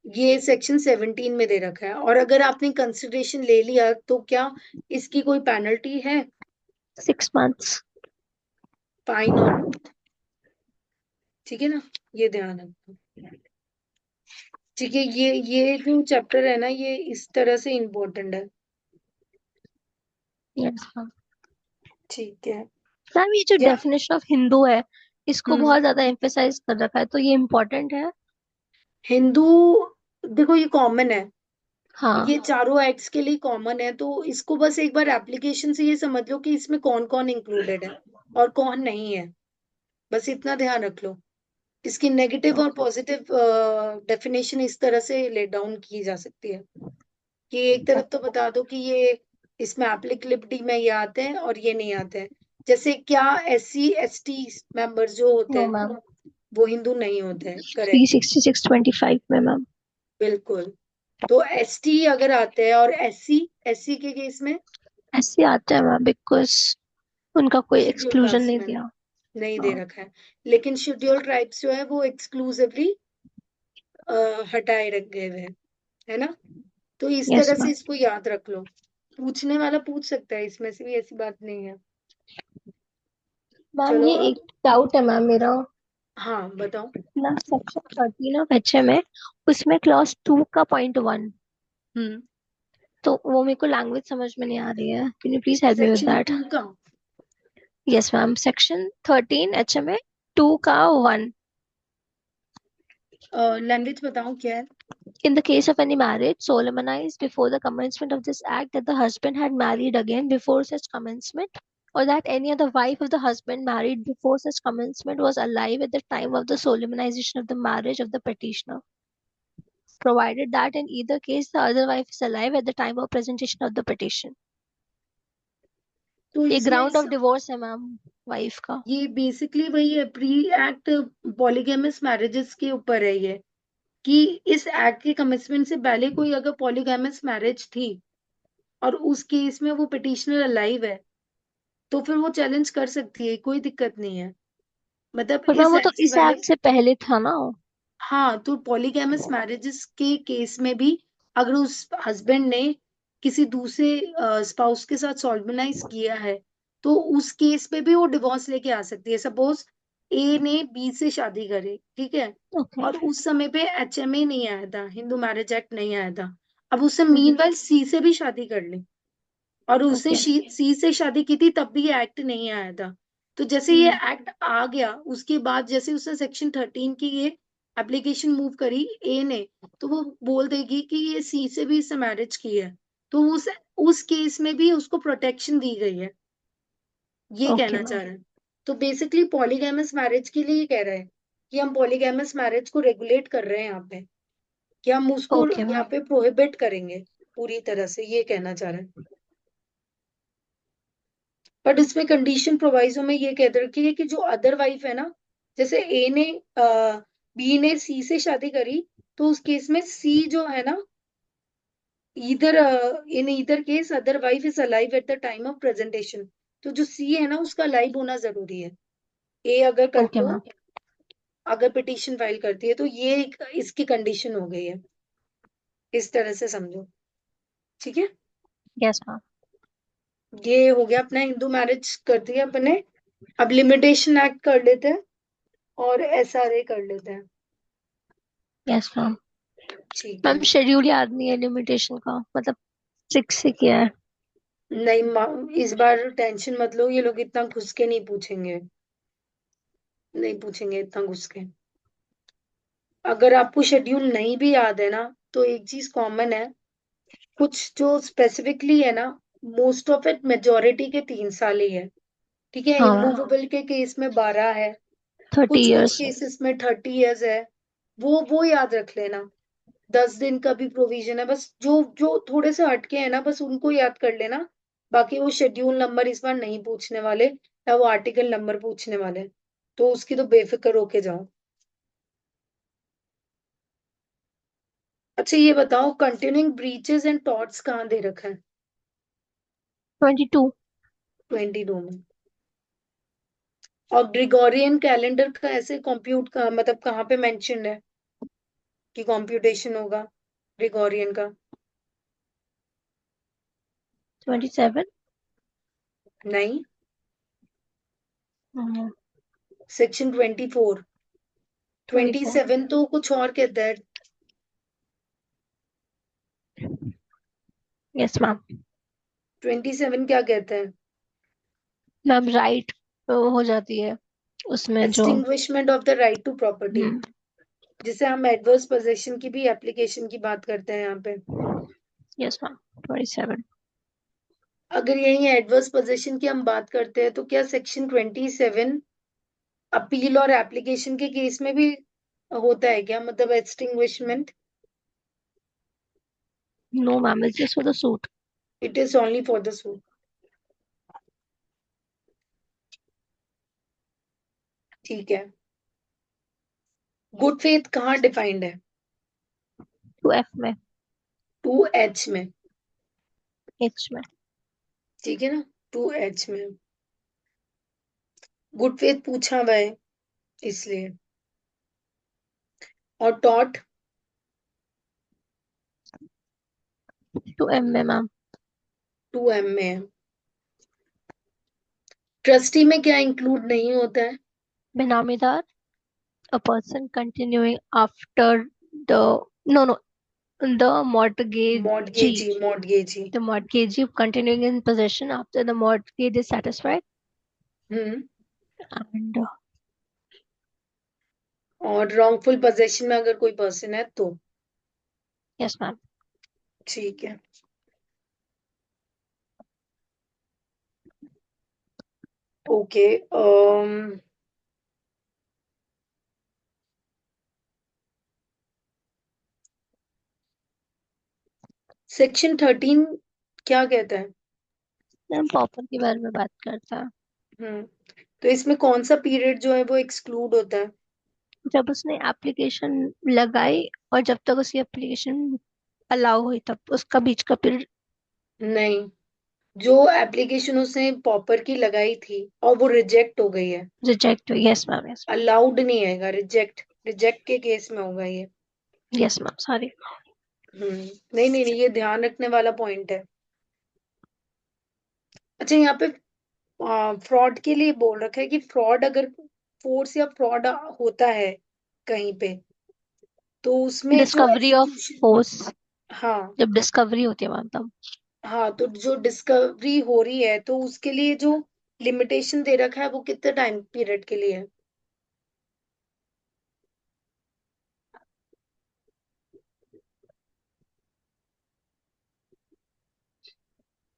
ये सेक्शन 17 में दे रखा है। और अगर आपने कंसिडरेशन ले लिया तो क्या इसकी कोई पेनल्टी है? 6 months. फाइन और बोथ, ठीक है ना, ये ध्यान रखना। ठीक है, ये जो चैप्टर है ना ये इस तरह से इम्पोर्टेंट है। Yes ma'am. ठीक है। मैम ये जो क्या? डेफिनेशन ऑफ हिंदू है इसको हम्म, बहुत ज्यादा एम्फेसाइज कर रखा है तो ये इम्पोर्टेंट है. हिंदू, देखो ये कॉमन है, हाँ. ये चारों एक्ट्स के लिए कॉमन है, तो इसको बस एक बार एप्लीकेशन से ये समझ लो कि इसमें कौन कौन इंक्लूडेड है और कौन नहीं है, बस इतना ध्यान रख लो। इसकी नेगेटिव और पॉजिटिव डेफिनेशन इस तरह से लेट डाउन की जा सकती है कि एक तरफ तो बता दो कि ये इसमें एप्लीकेबिलिटी में ये आते हैं और ये नहीं आते हैं। जैसे क्या SC ST मेंबर्स जो होते नो हैं मैम, वो हिंदू नहीं होते हैं, three correct. Sixty six twenty five में मैम। बिल्कुल। तो ST अगर आते हैं, और SC, SC के केस में ऐसे आता है मैम, बिकॉज उनका कोई शेड्यूल एक्सक्लूजन कास्ट नहीं में दिया। नहीं दे हाँ। रखा है। लेकिन शेड्यूल ट्राइब्स जो है वो एक्सक्लूसिवली हटाए रख गए हुए हैं, है ना। तो इस यस तरह से मैम। इसको याद रख लो। पूछने वाला पूछ सकता है, इसमें से भी ऐसी बात नहीं है। मैम चलो ये अब। एक डाउट है मैम मेरा। हाँ बताओ। ना सेक्शन 13 ऑफ HM है, उसमें क्लॉज 2 का .1, हम्म। तो वो मेरे को लैंग्वेज समझ में नहीं आ रही है, can you please help me with section that? 2 का यस मैम, सेक्शन 13 HM है, 2 का 1। लैंग्वेज बताओ क्या है। In the case of any marriage solemnized before the commencement of this act, that the husband had married again before such commencement, or that any other wife of the husband married before such commencement was alive at the time of the solemnization of the marriage of the petitioner, provided that in either case the other wife is alive at the time of presentation of the petition. तो ये इसमें ground of divorce है ma'am, wife का। ये basically वही है, pre act polygamous marriages के ऊपर है ये, कि इस एक्ट के कमिटमेंट से पहले कोई अगर पॉलीगैमस मैरिज थी और उस केस में वो पिटिशनर अलाइव है, तो फिर वो चैलेंज कर सकती है, कोई दिक्कत नहीं है। मतलब पर मैम इस वो तो एक्ट से इस पहले। एक्ट से पहले था ना। हाँ, तो पॉलीगैमस मैरिजेस के केस में भी अगर उस हस्बैंड ने किसी दूसरे स्पाउस के साथ सॉल्वनाइज किया है, तो उस केस पे भी वो डिवोर्स लेके आ सकती है। सपोज A ने B से शादी करी, ठीक है, ओके। और उस समय पे HMA नहीं आया था, हिंदू मैरिज एक्ट नहीं आया था। अब उसने मीनवाइल C से भी शादी कर ली, और उसने ओके। C से शादी की थी, तब भी ये एक्ट नहीं आया था। तो जैसे ये एक्ट आ गया, उसके बाद जैसे उसने सेक्शन 13 की ये एप्लीकेशन मूव करी A ने, तो वो बोल देगी कि ये C से भी इससे मैरिज की है, तो उस केस में भी उसको प्रोटेक्शन दी गई है, ये ओके कहना मैम। चाह रहे हैं। तो बेसिकली पॉलीगैमस मैरिज के लिए ये कह रहे हैं कि हम पॉलीगैमस मैरिज को रेगुलेट कर रहे हैं यहाँ पे, कि हम उसको ओके यहाँ मैम। पे प्रोहिबिट करेंगे पूरी तरह से, ये कहना चाह रहे हैं। बट इसमें कंडीशन प्रोवाइजो में ये कह रखी है कि जो अदर वाइफ है ना, जैसे ए ने बी ने सी से शादी करी, तो उस केस में सी जो है ना, इधर इन इधर case other wife is alive at the time of presentation, तो जो सी है ना उसका अलाइव होना जरूरी है। ए अगर कर ओके तो मैम। अगर पिटीशन फाइल करती है, तो ये इसकी कंडीशन हो गई है, इस तरह से समझो, ठीक है। Yes ma'am. ये हो गया अपना, हिंदू मैरिज कर दिया अपने। अब लिमिटेशन एक्ट कर लेते हैं और SRA कर लेते हैं। Yes ma'am. ठीक मैम है। शेड्यूल याद नहीं है लिमिटेशन का, मतलब 6 से किया है। नहीं इस बार टेंशन मत लो, ये लोग इतना घुस के नहीं पूछेंगे, नहीं पूछेंगे इतना घुस के। अगर आपको शेड्यूल नहीं भी याद है ना, तो एक चीज कॉमन है, कुछ जो स्पेसिफिकली है ना, मोस्ट ऑफ इट मेजोरिटी के 3 साल ही है, ठीक है। हाँ मैम। इमूवेबल के केस में 12 है, 30 कुछ कुछ इयर्स। केसेस में 30 years है। वो याद रख लेना। 10 दिन का भी प्रोविजन है, बस जो जो थोड़े से हटके हैं ना, बस उनको याद कर लेना। बाकी वो शेड्यूल नंबर इस बार नहीं पूछने वाले, या वो आर्टिकल नंबर पूछने वाले, तो उसकी तो बेफिक्र होके जाओ। अच्छा ये बताओ, कंटिन्यूइंग ब्रीचेस एंड टॉर्ट्स कहाँ दे रखा है। 22। 22 में। और ग्रिगोरियन कैलेंडर का ऐसे कंप्यूट का मतलब कहाँ पे मेंशन है कि कंप्यूटेशन होगा ग्रिगोरियन का। 27। नहीं, सेक्शन 24। 24। 27 तो कुछ और कहता है। Yes ma'am. 27 क्या कहता है। मैम राइट हो जाती है उसमें जो। Extinguishment of the right to property, hmm. जिसे हम एडवर्स पोजेशन की भी एप्लीकेशन की बात करते हैं यहाँ पे। Yes ma'am. 27। अगर यही एडवर्स पोजेशन की हम बात करते हैं, तो क्या सेक्शन 27 अपील और एप्लीकेशन के केस में भी होता है क्या, मतलब extinguishment. No ma'am, it's just for the suit. It is only for the soul. ठीक है. गुड फेथ कहाँ डिफाइंड है? 2F में, 2H में. H में. ठीक है ना, 2H में. गुड फेथ पूछा हुआ है इसलिए. और टॉट 2M में मैम. 2M में है. ट्रस्टी में क्या इंक्लूड नहीं होता है? बेनामीदार, a person continuing after the, no, no, the mortgagee, मॉर्टगेजी, मॉर्टगेजी. the mortgagee continuing in possession after the mortgage is satisfied. Hmm. And और रॉन्गफुल पोजेशन में अगर कोई पर्सन है तो. yes ma'am. ठीक है. ओके. सेक्शन 13 क्या कहता है? मैम पॉपर के बारे में बात करता है. हम्म. तो इसमें कौन सा पीरियड जो है वो एक्सक्लूड होता है? जब उसने एप्लीकेशन लगाई और जब तक उसकी एप्लीकेशन अलाउ हुई तब उसका बीच का पीरियड. नहीं, जो एप्लीकेशन उसने पॉपर की लगाई थी और वो रिजेक्ट हो गई है. रिजेक्ट हुई. Yes ma'am, yes. अलाउड नहीं आएगा, रिजेक्ट. रिजेक्ट के केस में होगा ये. Yes ma'am, sorry. नहीं नहीं नहीं, ये ध्यान रखने वाला पॉइंट है. अच्छा, यहाँ पे फ्रॉड के लिए बोल रखा है कि फ्रॉड अगर फोर्स या फ्रॉड होता है कहीं पे, तो उसमें जो डिस्कवरी ऑफ एग्जीक्यूशन. फोर्स, हाँ. जब डिस्कवरी होती है मैम तब. हाँ, तो जो डिस्कवरी हो रही है तो उसके लिए जो लिमिटेशन दे रखा है वो कितने टाइम पीरियड के लिए है?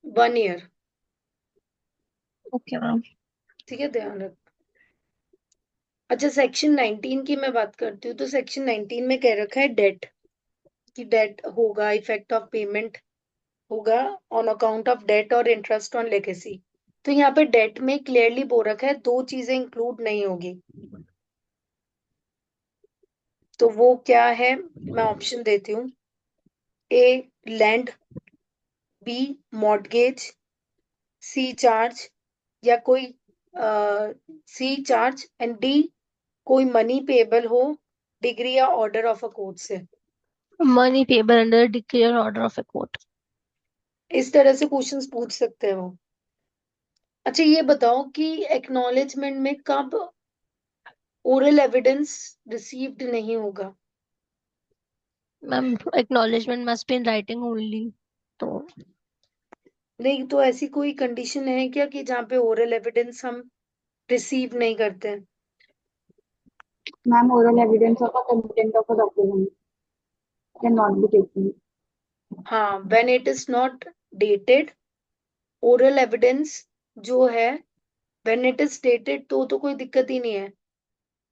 1 ईयर. Okay ma'am. ठीक है, ध्यान रख. अच्छा, सेक्शन 19 की मैं बात करती हूँ. तो सेक्शन 19 में कह रखा है डेट, कि डेट होगा, इफेक्ट ऑफ पेमेंट होगा ऑन अकाउंट ऑफ डेट और इंटरेस्ट ऑन लेगेसी. तो यहाँ पे डेट में क्लियरली बोल रखा है दो चीजें इंक्लूड नहीं होगी. तो वो क्या है? मैं ऑप्शन देती हूँ. A, land. B, mortgage. C, charge. या कोई सी, चार्ज. एंड डी, कोई मनी पेबल हो डिग्री या ऑर्डर ऑफ अ कोर्ट से. Money payable under declare order of a court. इस तरह से क्वेश्चंस पूछ सकते हैं वो. अच्छा, ये बताओ कि एक्नॉलेजमेंट में कब ओरल एविडेंस रिसीव्ड नहीं होगा? Ma'am acknowledgement must be in writing only. तो नहीं, तो ऐसी कोई कंडीशन है क्या कि जहाँ पे ओरल एविडेंस हम रिसीव नहीं करते हैं? Ma'am, oral evidence of a content of a document cannot be taken. हाँ, when it is not dated. Oral evidence जो है, व्हेन इट इज डेटेड तो कोई दिक्कत ही नहीं है.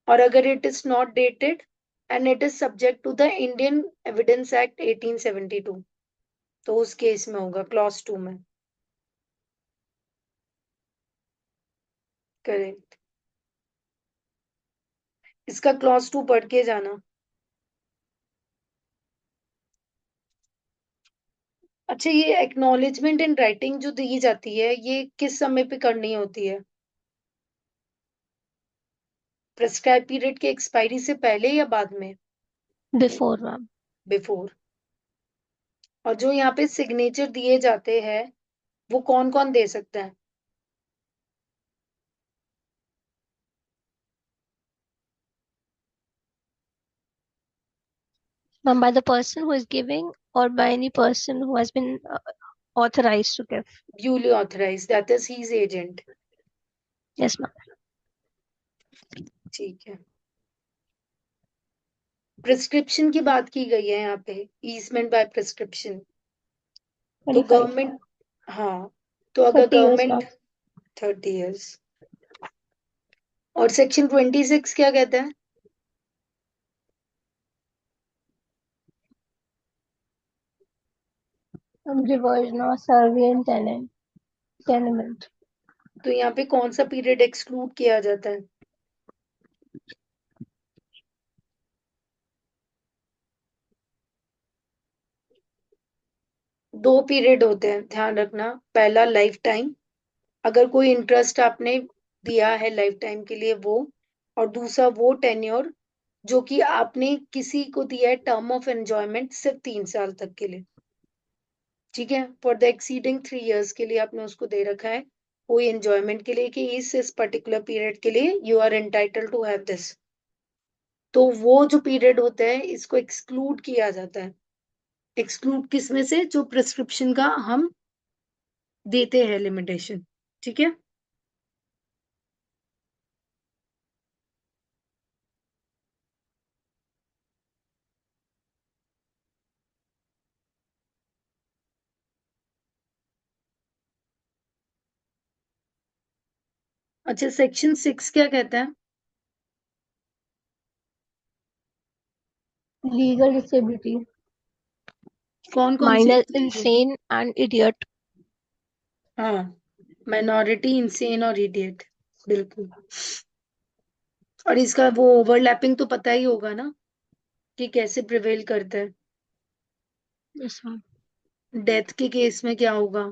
और अगर it is not dated and it is subject to the Indian evidence act 1872, तो उस केस में होगा क्लॉज 2 में. करेक्ट. इसका क्लॉज 2 पढ़ के जाना. अच्छा, ये एक्नॉलेजमेंट इन राइटिंग जो दी जाती है ये किस समय पे करनी होती है? प्रेस्क्राइब पीरियड के एक्सपायरी से पहले या बाद में? Before ma'am. बिफोर. और जो यहाँ पे सिग्नेचर दिए जाते हैं वो कौन कौन दे सकता है? Ma'am by the person who is giving or by any person who has been authorized to give. Duly authorise, that is his agent. Yes ma'am. ठीक है. प्रिस्क्रिप्शन की बात की गई है यहाँ पे, ईजमेंट बाय प्रिस्क्रिप्शन. तो 25. गवर्नमेंट. हाँ, तो अगर 30 years गवर्नमेंट. मैम. 30 years. और सेक्शन 26 क्या कहता है? रिवर्जन और सर्वियन टेनेमेंट। तो यहाँ पे कौन सा पीरियड एक्सक्लूड किया जाता है? दो पीरियड होते हैं, ध्यान रखना। पहला लाइफ टाइम, अगर कोई इंटरेस्ट आपने दिया है लाइफ टाइम के लिए वो, और दूसरा वो टेन्योर जो कि आपने किसी को दिया है टर्म ऑफ एंजॉयमेंट सिर्फ 3 साल तक के लिए। ठीक है, फॉर द एक्सीडिंग 3 इयर्स के लिए आपने उसको दे रखा है कोई एंजॉयमेंट के लिए कि इस पर्टिकुलर पीरियड के लिए you are entitle to have this. तो वो जो पीरियड होता है इसको एक्सक्लूड किया जाता है। एक्सक्लूड किस में से? जो प्रिस्क्रिप्शन का हम देते हैं लिमिटेशन। ठीक है, अच्छा सेक्शन 6 क्या कहता है? लीगल डिसेबिलिटी, कौन कौन सी माइनर चीज होगी? Insane and idiot. हाँ, माइनॉरिटी, इंसेन और इडियट, बिल्कुल। और इसका वो ओवरलैपिंग तो पता ही होगा ना कि कैसे प्रिवेल करता है। Yes ma'am. डेथ के केस में क्या होगा?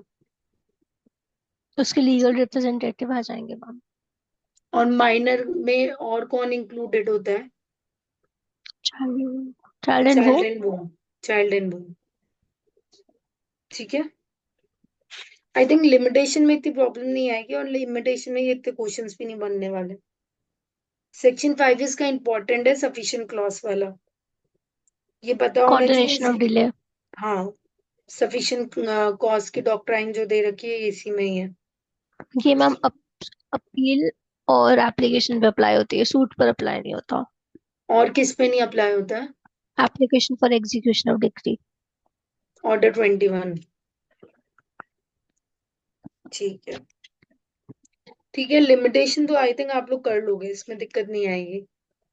उसके लीगल रिप्रेजेंटेटिव आ जाएंगे मैम। और माइनर में और कौन इंक्लूडेड होता है? चाइल्ड एंड वो। Child and womb, child and womb. ठीक है, आई थिंक लिमिटेशन में इतनी प्रॉब्लम नहीं आएगी, और लिमिटेशन में ये इतने क्वेश्चंस भी नहीं बनने वाले। सेक्शन 5 इसका इंपॉर्टेंट है, सफिशिएंट क्लॉज वाला, ये पता होना कोऑर्डिनेशन ऑफ चाहिए। डिले। हाँ, सफिशिएंट कॉज की डॉक्ट्राइन जो दे रखी है इसी में ही है। ये मैम अपील और एप्लीकेशन पे अप्लाई होती है, सूट पर अप्लाई नहीं होता। और किस पे नहीं अप्लाई होता है? Application for execution of degree. Order 21। ठीक है, ठीक है, लिमिटेशन तो आई थिंक आप लोग कर लोगे, इसमें दिक्कत नहीं आएगी। Yes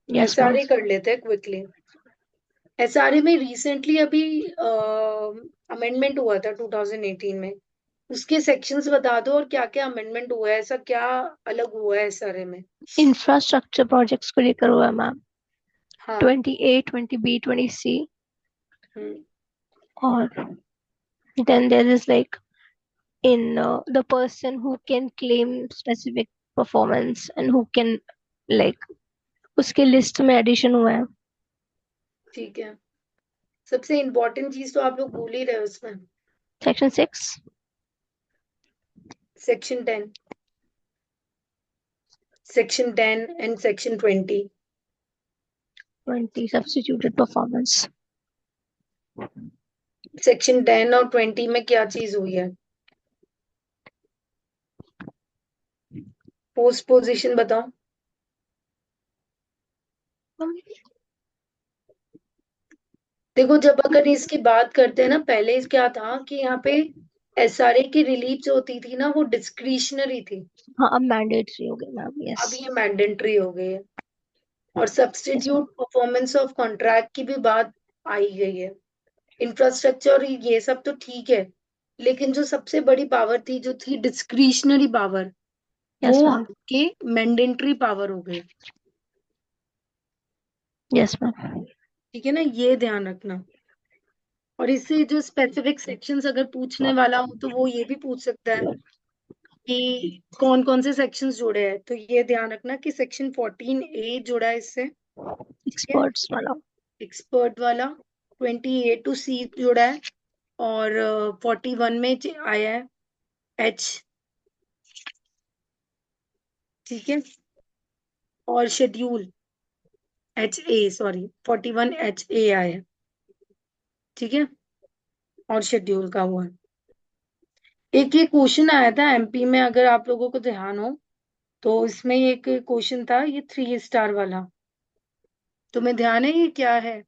ma'am. एसआरए कर लेते हैं क्विकली। एसआरए में रिसेंटली अभी अमेंडमेंट हुआ था 2018 में, उसके सेक्शंस बता दो और क्या क्या अमेंडमेंट हुआ है, ऐसा क्या अलग हुआ है एसआरए में? इंफ्रास्ट्रक्चर प्रोजेक्ट्स को लेकर हुआ है मैम। हाँ। 20A, 20B, 20C। हम्म, और then there is like in the person who can claim specific performance and who can like उसके लिस्ट में एडिशन हुआ है। ठीक है, सबसे इम्पोर्टेंट चीज तो आप लोग भूल ही रहे हो उसमें। Section 6। Section 10, section 10 and section 20। 20 substituted performance. Section 10 और 20 में क्या चीज हुई है? पोस्ट पोजीशन बताओ। देखो, जब अगर इसकी बात करते हैं ना, पहले क्या था कि यहाँ पे एसआरए की रिलीफ जो होती थी ना वो डिस्क्रिशनरी थी, हाँ अब मैंडेटरी हो गई मैम। यस। अब ये मैंडेटरी हो गई है। और yes ma'am. Substitute performance of contract की भी बात आई गई है। इंफ्रास्ट्रक्चर ये सब तो ठीक है, लेकिन जो सबसे बड़ी पावर थी जो थी डिस्क्रिशनरी पावर, यस वो मैम। के मैंडेटरी पावर हो गई। Yes ma'am. ठीक है ना, ये ध्यान रखना। और इससे जो स्पेसिफिक सेक्शंस अगर पूछने वाला हो तो वो ये भी पूछ सकता है कि कौन कौन से सेक्शंस जुड़े हैं, तो ये ध्यान रखना कि सेक्शन 14A जुड़ा है इससे। ठीक है, एक्सपर्ट्स वाला। एक्सपर्ट वाला। 28 टू C जुड़ा है, और 41 में आया है H। ठीक है, और शेड्यूल HA, सॉरी 41HA आया है। ठीक है, और शेड्यूल का हुआ है। एक ये क्वेश्चन आया था एमपी में, अगर आप लोगों को ध्यान हो तो इसमें एक क्वेश्चन था ये 3 स्टार वाला, तुम्हें ध्यान है ये क्या है?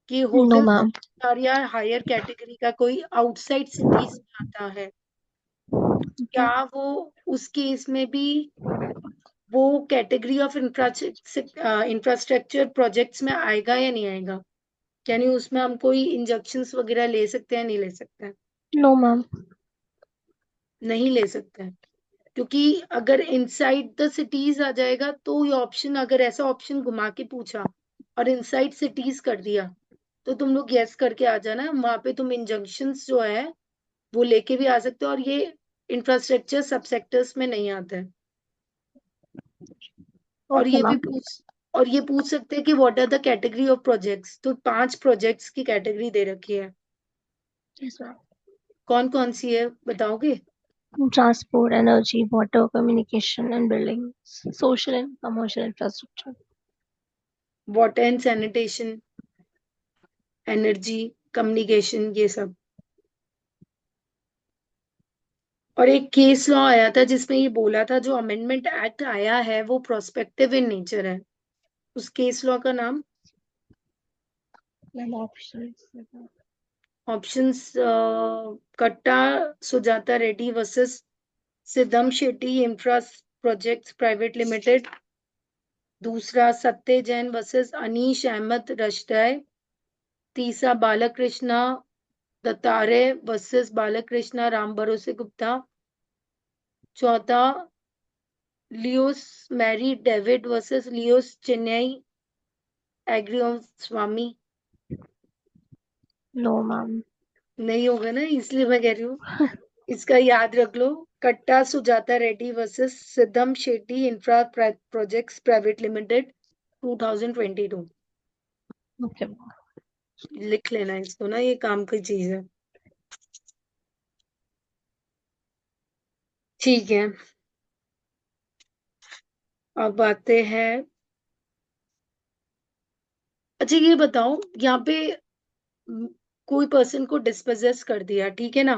कि नो होटल मैम। स्टार या हायर कैटेगरी का कोई आउटसाइड सिटीज में आता है, क्या ओके। वो उस केस में भी वो कैटेगरी ऑफ इंफ्रास्ट्रक्चर प्रोजेक्ट्स में आएगा या नहीं आएगा? यानी उसमें हम कोई इंजेक्शंस वगैरह ले सकते हैं, नहीं ले सकते हैं? No ma'am. नहीं ले सकते हैं, क्योंकि अगर इनसाइड द सिटीज आ जाएगा तो ये ऑप्शन, अगर ऐसा ऑप्शन घुमा के पूछा और इनसाइड सिटीज कर दिया तो तुम लोग गैस करके आ जाना, वहां पे तुम इंजंक्शंस जो है वो लेके भी आ सकते हो, और ये इंफ्रास्ट्रक्चर सब सेक्टर्स में नहीं आता है। और ओके ये भी मैम। पूछ सकते हैं कि what are the category of projects, तो 5 प्रोजेक्ट्स की कैटेगरी दे रखी है। Yes ma'am. कौन कौन सी है बताओगे? Transport, energy, water, communication and building, social and commercial infrastructure. Water and sanitation, energy, communication, ये सब। और एक केस लॉ आया था जिसमें ये बोला था जो अमेंडमेंट एक्ट आया है वो प्रोस्पेक्टिव इन नेचर है। उस केस लॉ का नाम? Ma'am option. ऑप्शंस: कट्टा Sujata Reddy versus Siddham Shetty infra projects private limited. दूसरा सत्य जैन वर्सेस अनीश अहमद रश्दाय। तीसरा बालकृष्णा दत्तारे वर्सेस बालकृष्णा राम भरोसे गुप्ता। चौथा Leos Mary David versus Leos Chennai agri Swami. No ma'am. नहीं होगा ना, इसलिए मैं कह रही हूँ, इसका याद रख लो। कट्टा Sujata Reddy versus Siddham Shetty infra projects private limited 2022। Okay. लिख लेना इसको ना, ये काम की चीज है। ठीक है, अब आते हैं। अच्छा ये बताओ, यहाँ पे म, कोई पर्सन को डिस्पोजेस कर दिया, ठीक है ना?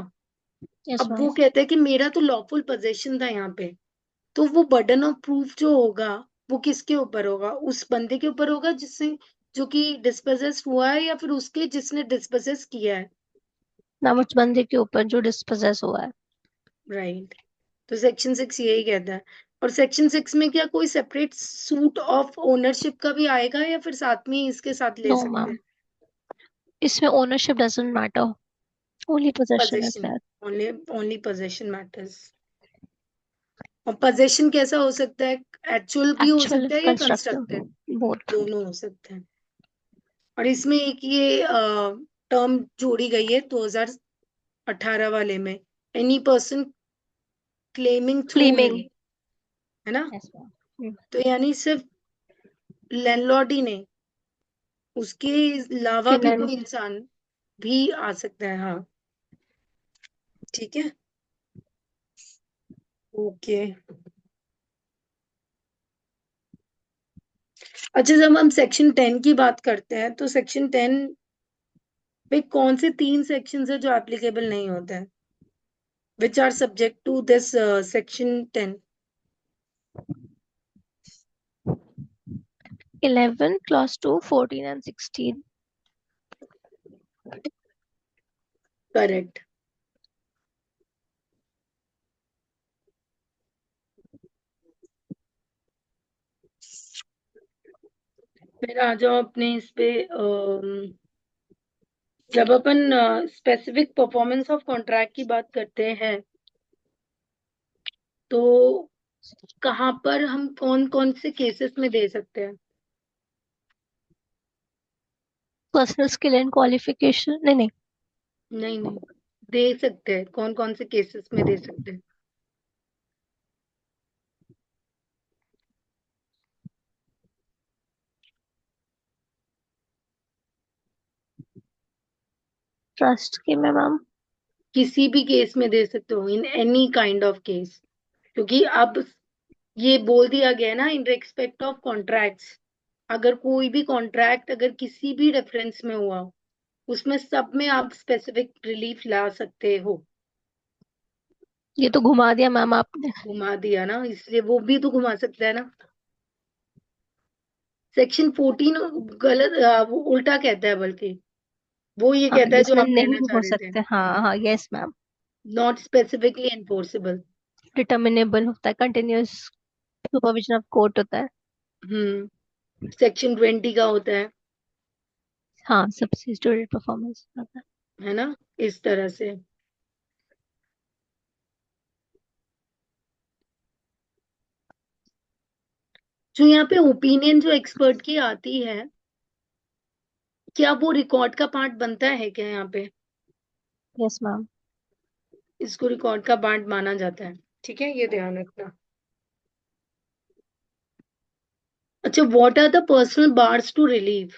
यस अब मैम। वो कहता है कि मेरा तो लॉफुल पोजेशन था यहाँ पे, तो वो बर्डन ऑफ प्रूफ जो होगा वो किसके ऊपर होगा? उस बंदे के ऊपर होगा जिससे, जो कि डिस्पोजेस हुआ है, या फिर उसके जिसने डिस्पोजेस किया है? मैम उस बंदे के ऊपर जो डिस्पोजेस हुआ है। राइट। तो सेक्शन 6 यही कहता है। और सेक्शन 6 में क्या कोई सेपरेट सूट ऑफ ओनरशिप का भी आएगा, या फिर साथ में ही इसके साथ ले नो सकते मैम, हैं? इसमें ownership doesn't matter, only possession is possession, there. Only only possession matters. और पोजेशन कैसा हो सकता है? एक्चुअल भी हो एक्चुअल सकता है या कंस्ट्रक्टेड? Constructive both. दोनों हो सकते हैं। और इसमें एक ये टर्म जोड़ी गई है 2018 वाले में, any person claiming through claiming. Will, है ना? Yes ma'am. तो यानी सिर्फ लैंडलॉर्ड ही नहीं, उसके अलावा भी टेनेंट। कोई इंसान भी आ सकता है। हाँ, ठीक है, ओके। अच्छा, जब हम सेक्शन 10 की बात करते हैं तो सेक्शन 10 पे कौन से 3 सेक्शंस है जो एप्लीकेबल नहीं होते हैं? Which are subject to this section 10? 11 class 2 14 and 16। Correct. फिर आ जाओ अपने इस पे, जब अपन स्पेसिफिक परफॉर्मेंस ऑफ कॉन्ट्रैक्ट की बात करते हैं तो कहाँ पर हम कौन कौन से केसेस में दे सकते हैं? पर्सनल स्किल एंड क्वालिफिकेशन, नहीं नहीं। नहीं नहीं, दे सकते हैं, कौन कौन से केसेस में दे सकते हैं? ट्रस्ट के में मैम। किसी भी केस में दे सकते हो, in any kind of case, क्योंकि अब ये बोल दिया गया ना, इन रेस्पेक्ट ऑफ कॉन्ट्रैक्ट्स। अगर कोई भी कॉन्ट्रैक्ट अगर किसी भी रेफरेंस में हुआ, उसमें सब में आप स्पेसिफिक रिलीफ ला सकते हो। ये तो घुमा दिया मैम आपने। घुमा दिया ना, इसलिए वो भी तो घुमा सकता है ना। सेक्शन 14 गलत, वो उल्टा कहता है, बल्कि वो ये हाँ कहता है जो जिसमें आप कहना नहीं चाह हो रहे थे, सकते, हाँ हाँ, yes ma'am. Not specifically enforceable. Determinable होता है, कंटिन्यूअस सुपरविजन ऑफ कोर्ट होता है। सेक्शन 20 का होता हाँ, सबसे स्टूडेंट परफॉर्मेंस होता है। है ना, इस तरह से। जो यहाँ पे ओपिनियन जो एक्सपर्ट की आती है, क्या वो रिकॉर्ड का पार्ट बनता है क्या यहाँ पे? Yes ma'am. इसको रिकॉर्ड का पार्ट माना जाता है, ठीक है, ये ध्यान रखना। अच्छा, what are the personal bars to relief?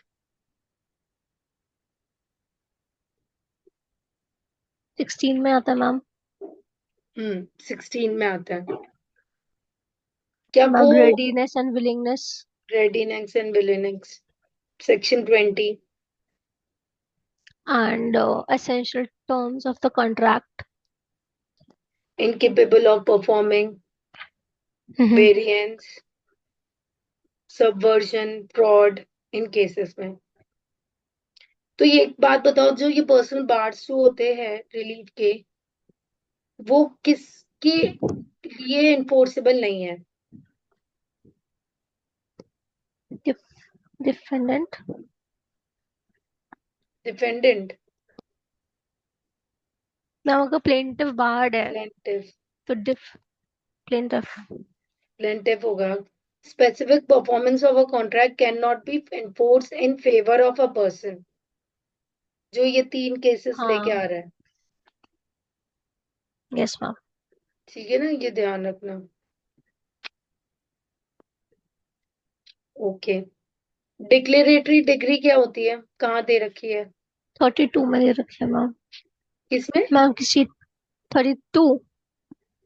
16 में आता है मैम। 16 में आता है। क्या वो ma'am readiness and willingness. Readiness and willingness, section 20। And essential terms of the contract. Incapable of performing, variance, subversion, fraud in cases में। तो ये एक बात बताओ, जो ये पर्सनल बार्स जो होते हैं रिलीव के, वो किसके लिए इन्फोर्सेबल नहीं है? डिफेंडेंट। डिफेंडेंट, मैम अगर प्लेंटिव बाहर है प्लेंटिफ, तो प्लेंटिफ। प्लेंटिफ होगा। Specific performance of a contract can not be enforce in favour of a person. जो ये 3 केसेस लेके हाँ। आ रहा है, यस मैम। ठीक है ना, ये ध्यान रखना। ओके। डिक्लेरेटरी डिग्री क्या होती है, कहाँ दे रखी है? 32 में दे रखे मैम। किसमें? मैम किसी 32,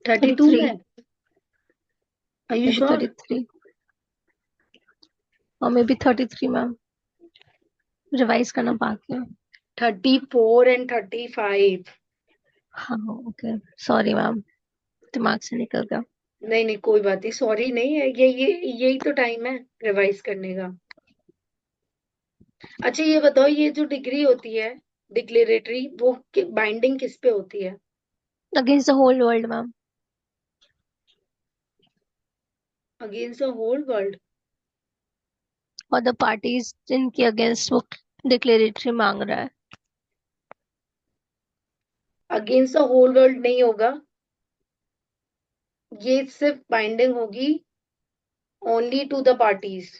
32 33, में? Are you may be sure? 33 और मे बी 33 मैम। रिवाइज करना बाकी है। 34 एंड 35। हाँ ओके। सॉरी मैम, दिमाग से निकल गया। नहीं नहीं, कोई बात नहीं, सॉरी नहीं है, ये यही तो टाइम है रिवाइज करने का। अच्छा ये बताओ, ये जो डिग्री होती है डिक्लेरेटरी, वो बाइंडिंग किस पे होती है? Against the whole world ma'am. Against the whole world? और द पार्टीज जिनके अगेंस्ट वो डिक्लेरेटरी मांग रहा है। अगेंस्ट द होल वर्ल्ड नहीं होगा, ये सिर्फ बाइंडिंग होगी ओनली टू द पार्टीज।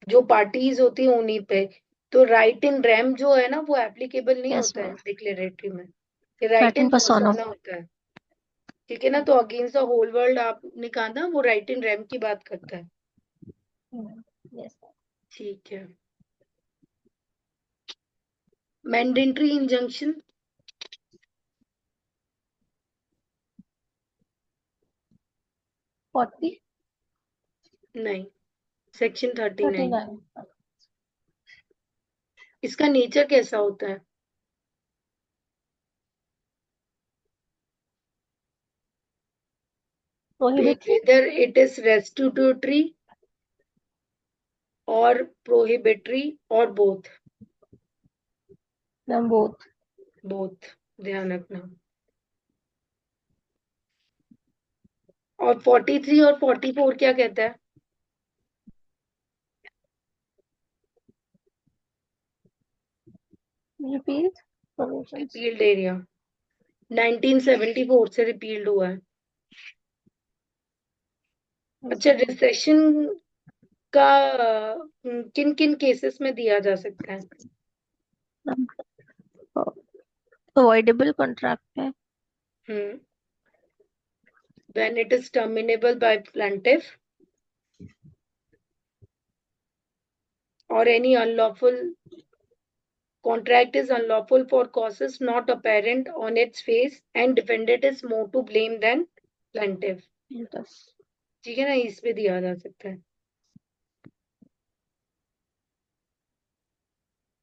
जो पार्टीज होती है उन्हीं पे। तो राइट इन रेम जो है ना, वो एप्लीकेबल नहीं यस होता है मैम। डिक्लेरेटरी में। ये राइट लैटिन इन पर्सोना। पर्सोना होता है, ठीक है ना। तो अगेंस्ट द होल वर्ल्ड आपने कहा ना, वो राइट इन रेम की बात करता है, यस। ठीक है। Mandatory injunction? 40, नहीं, सेक्शन 39। 39। इसका नेचर कैसा होता है? प्रोहिबिटरी। वेदर इट इज रेस्टिट्यूटरी और प्रोहिबिटरी और बोथ? Ma'am both. बोथ, ध्यान रखना। और 43 और 44 क्या कहता है? Repeat provisions. रिपील्ड एरिया, 1974 से रिपील्ड हुआ है। अच्छा, रिसेशन का किन किन केसेस में दिया जा सकता है? अवॉइडेबल कॉन्ट्रैक्ट है। हम्म when it is terminable by plaintiff or any unlawful contract is unlawful for causes not apparent on its face and defendant is more to blame than plaintiff, Yes. ठीक है ना, इस पे दिया जा सकता है।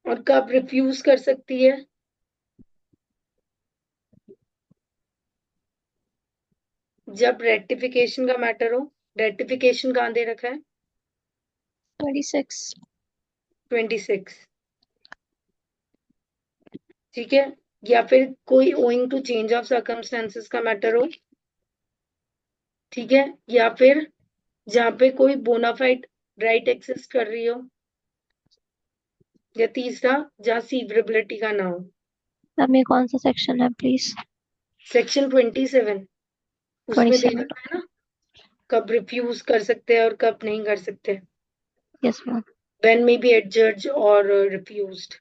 और कब रिफ्यूज कर सकती है? जब रेक्टिफिकेशन का मैटर हो। रेक्टिफिकेशन कहाँ दे रखा है? 26। 26, ठीक है। या फिर कोई owing to change of circumstances का मैटर हो, ठीक है। या फिर जहाँ पे कोई बोनाफाइड राइट एक्सिस्ट कर रही हो। या तीसरा, जहाँ सीवरेबिलिटी का ना हो। मैम ये कौन सा सेक्शन है प्लीज? सेक्शन 27, उसमें दे 27। रखा है ना, कब रिफ्यूज कर सकते हैं और कब नहीं कर सकते, yes ma'am. when may be adjudged और refused।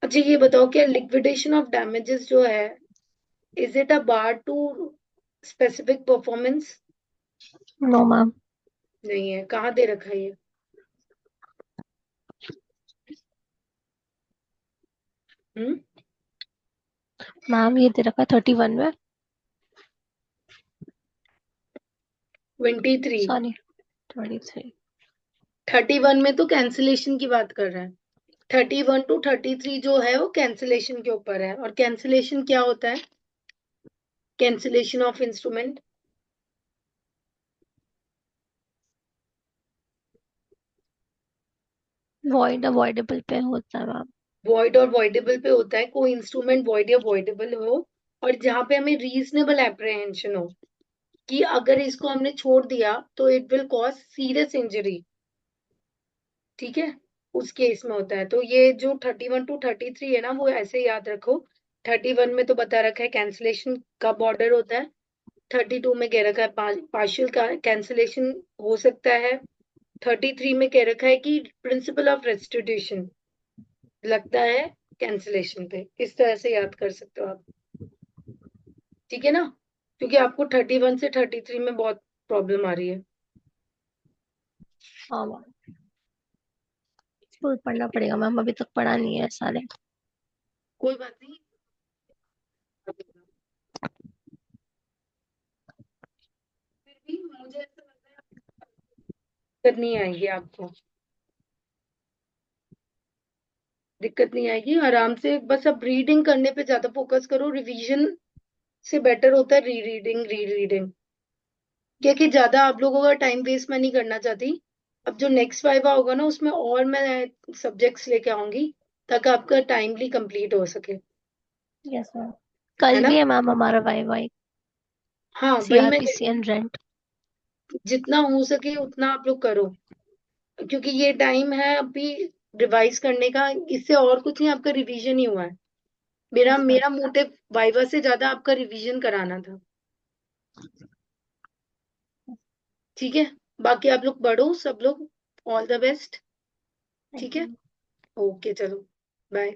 अच्छा ये बताओ, क्या लिक्विडेशन ऑफ डैमेजेस जो है, is it a bar to specific performance? No ma'am. नहीं है, कहाँ दे रखा है ये? हम्म, मैम ये दे रखा है 31 में। 23। सॉरी 23। 31 में तो कैंसिलेशन की बात कर रहे हैं। 31 to 33 जो है वो कैंसिलेशन के ऊपर है। और कैंसिलेशन क्या होता है? Cancellation of instrument. Void avoidable पे होता है मैम। वॉइड और वॉइडेबल पे होता है, कोई इंस्ट्रूमेंट वॉइड या वॉइडेबल हो, और जहां पे हमें रीजनेबल एप्रहेंशन हो कि अगर इसको हमने छोड़ दिया तो it will cause serious injury, ठीक है, उस केस में होता है। तो ये जो 31 to 33 है ना, वो ऐसे याद रखो। 31 में तो बता रखा है कैंसिलेशन का बॉर्डर होता है। 32 में कह रखा है पार्शियल कैंसिलेशन हो सकता है। 33 में कह रखा है कि प्रिंसिपल ऑफ रेस्टिट्यूशन लगता है कैंसिलेशन पे। इस तरह से याद कर सकते हो आप, ठीक है ना, क्योंकि आपको 31 से 33 में बहुत प्रॉब्लम आ रही है। हाँ मैम, स्कूल पढ़ना पड़ेगा मैम, अभी तक पढ़ा नहीं है सारे। कोई बात नहीं, फिर भी मुझे ऐसा लग रहा है दिक्कत नहीं आएगी आपको, दिक्कत नहीं आएगी, आराम से बस अब रीडिंग करने पे ज्यादा फोकस करो। रिवीजन से बेटर होता है री रीडिंग, री रीडिंग। क्या कि ज्यादा आप लोगों का टाइम वेस्ट मैं नहीं करना चाहती। अब जो नेक्स्ट वाइवा होगा ना, उसमें और मैं सब्जेक्ट्स लेके आऊंगी ताकि आपका टाइमली कंप्लीट हो सके, यस मैम। है कल ना। भी है मैम हमारा वाई वाई, हाँ वही मैं सीआरपीसी एंड रेंट। जितना हो सके उतना आप लोग करो, क्योंकि ये टाइम है अभी रिवाइज करने का। इससे और कुछ नहीं, आपका रिवीजन ही हुआ है। मेरा यस मैम। मेरा मोटिव वाइवा से ज्यादा आपका रिवीजन कराना था, ठीक है। बाकी आप लोग पढ़ो सब लोग, ऑल द बेस्ट, थैंक ठीक यू। है। ओके चलो, बाय।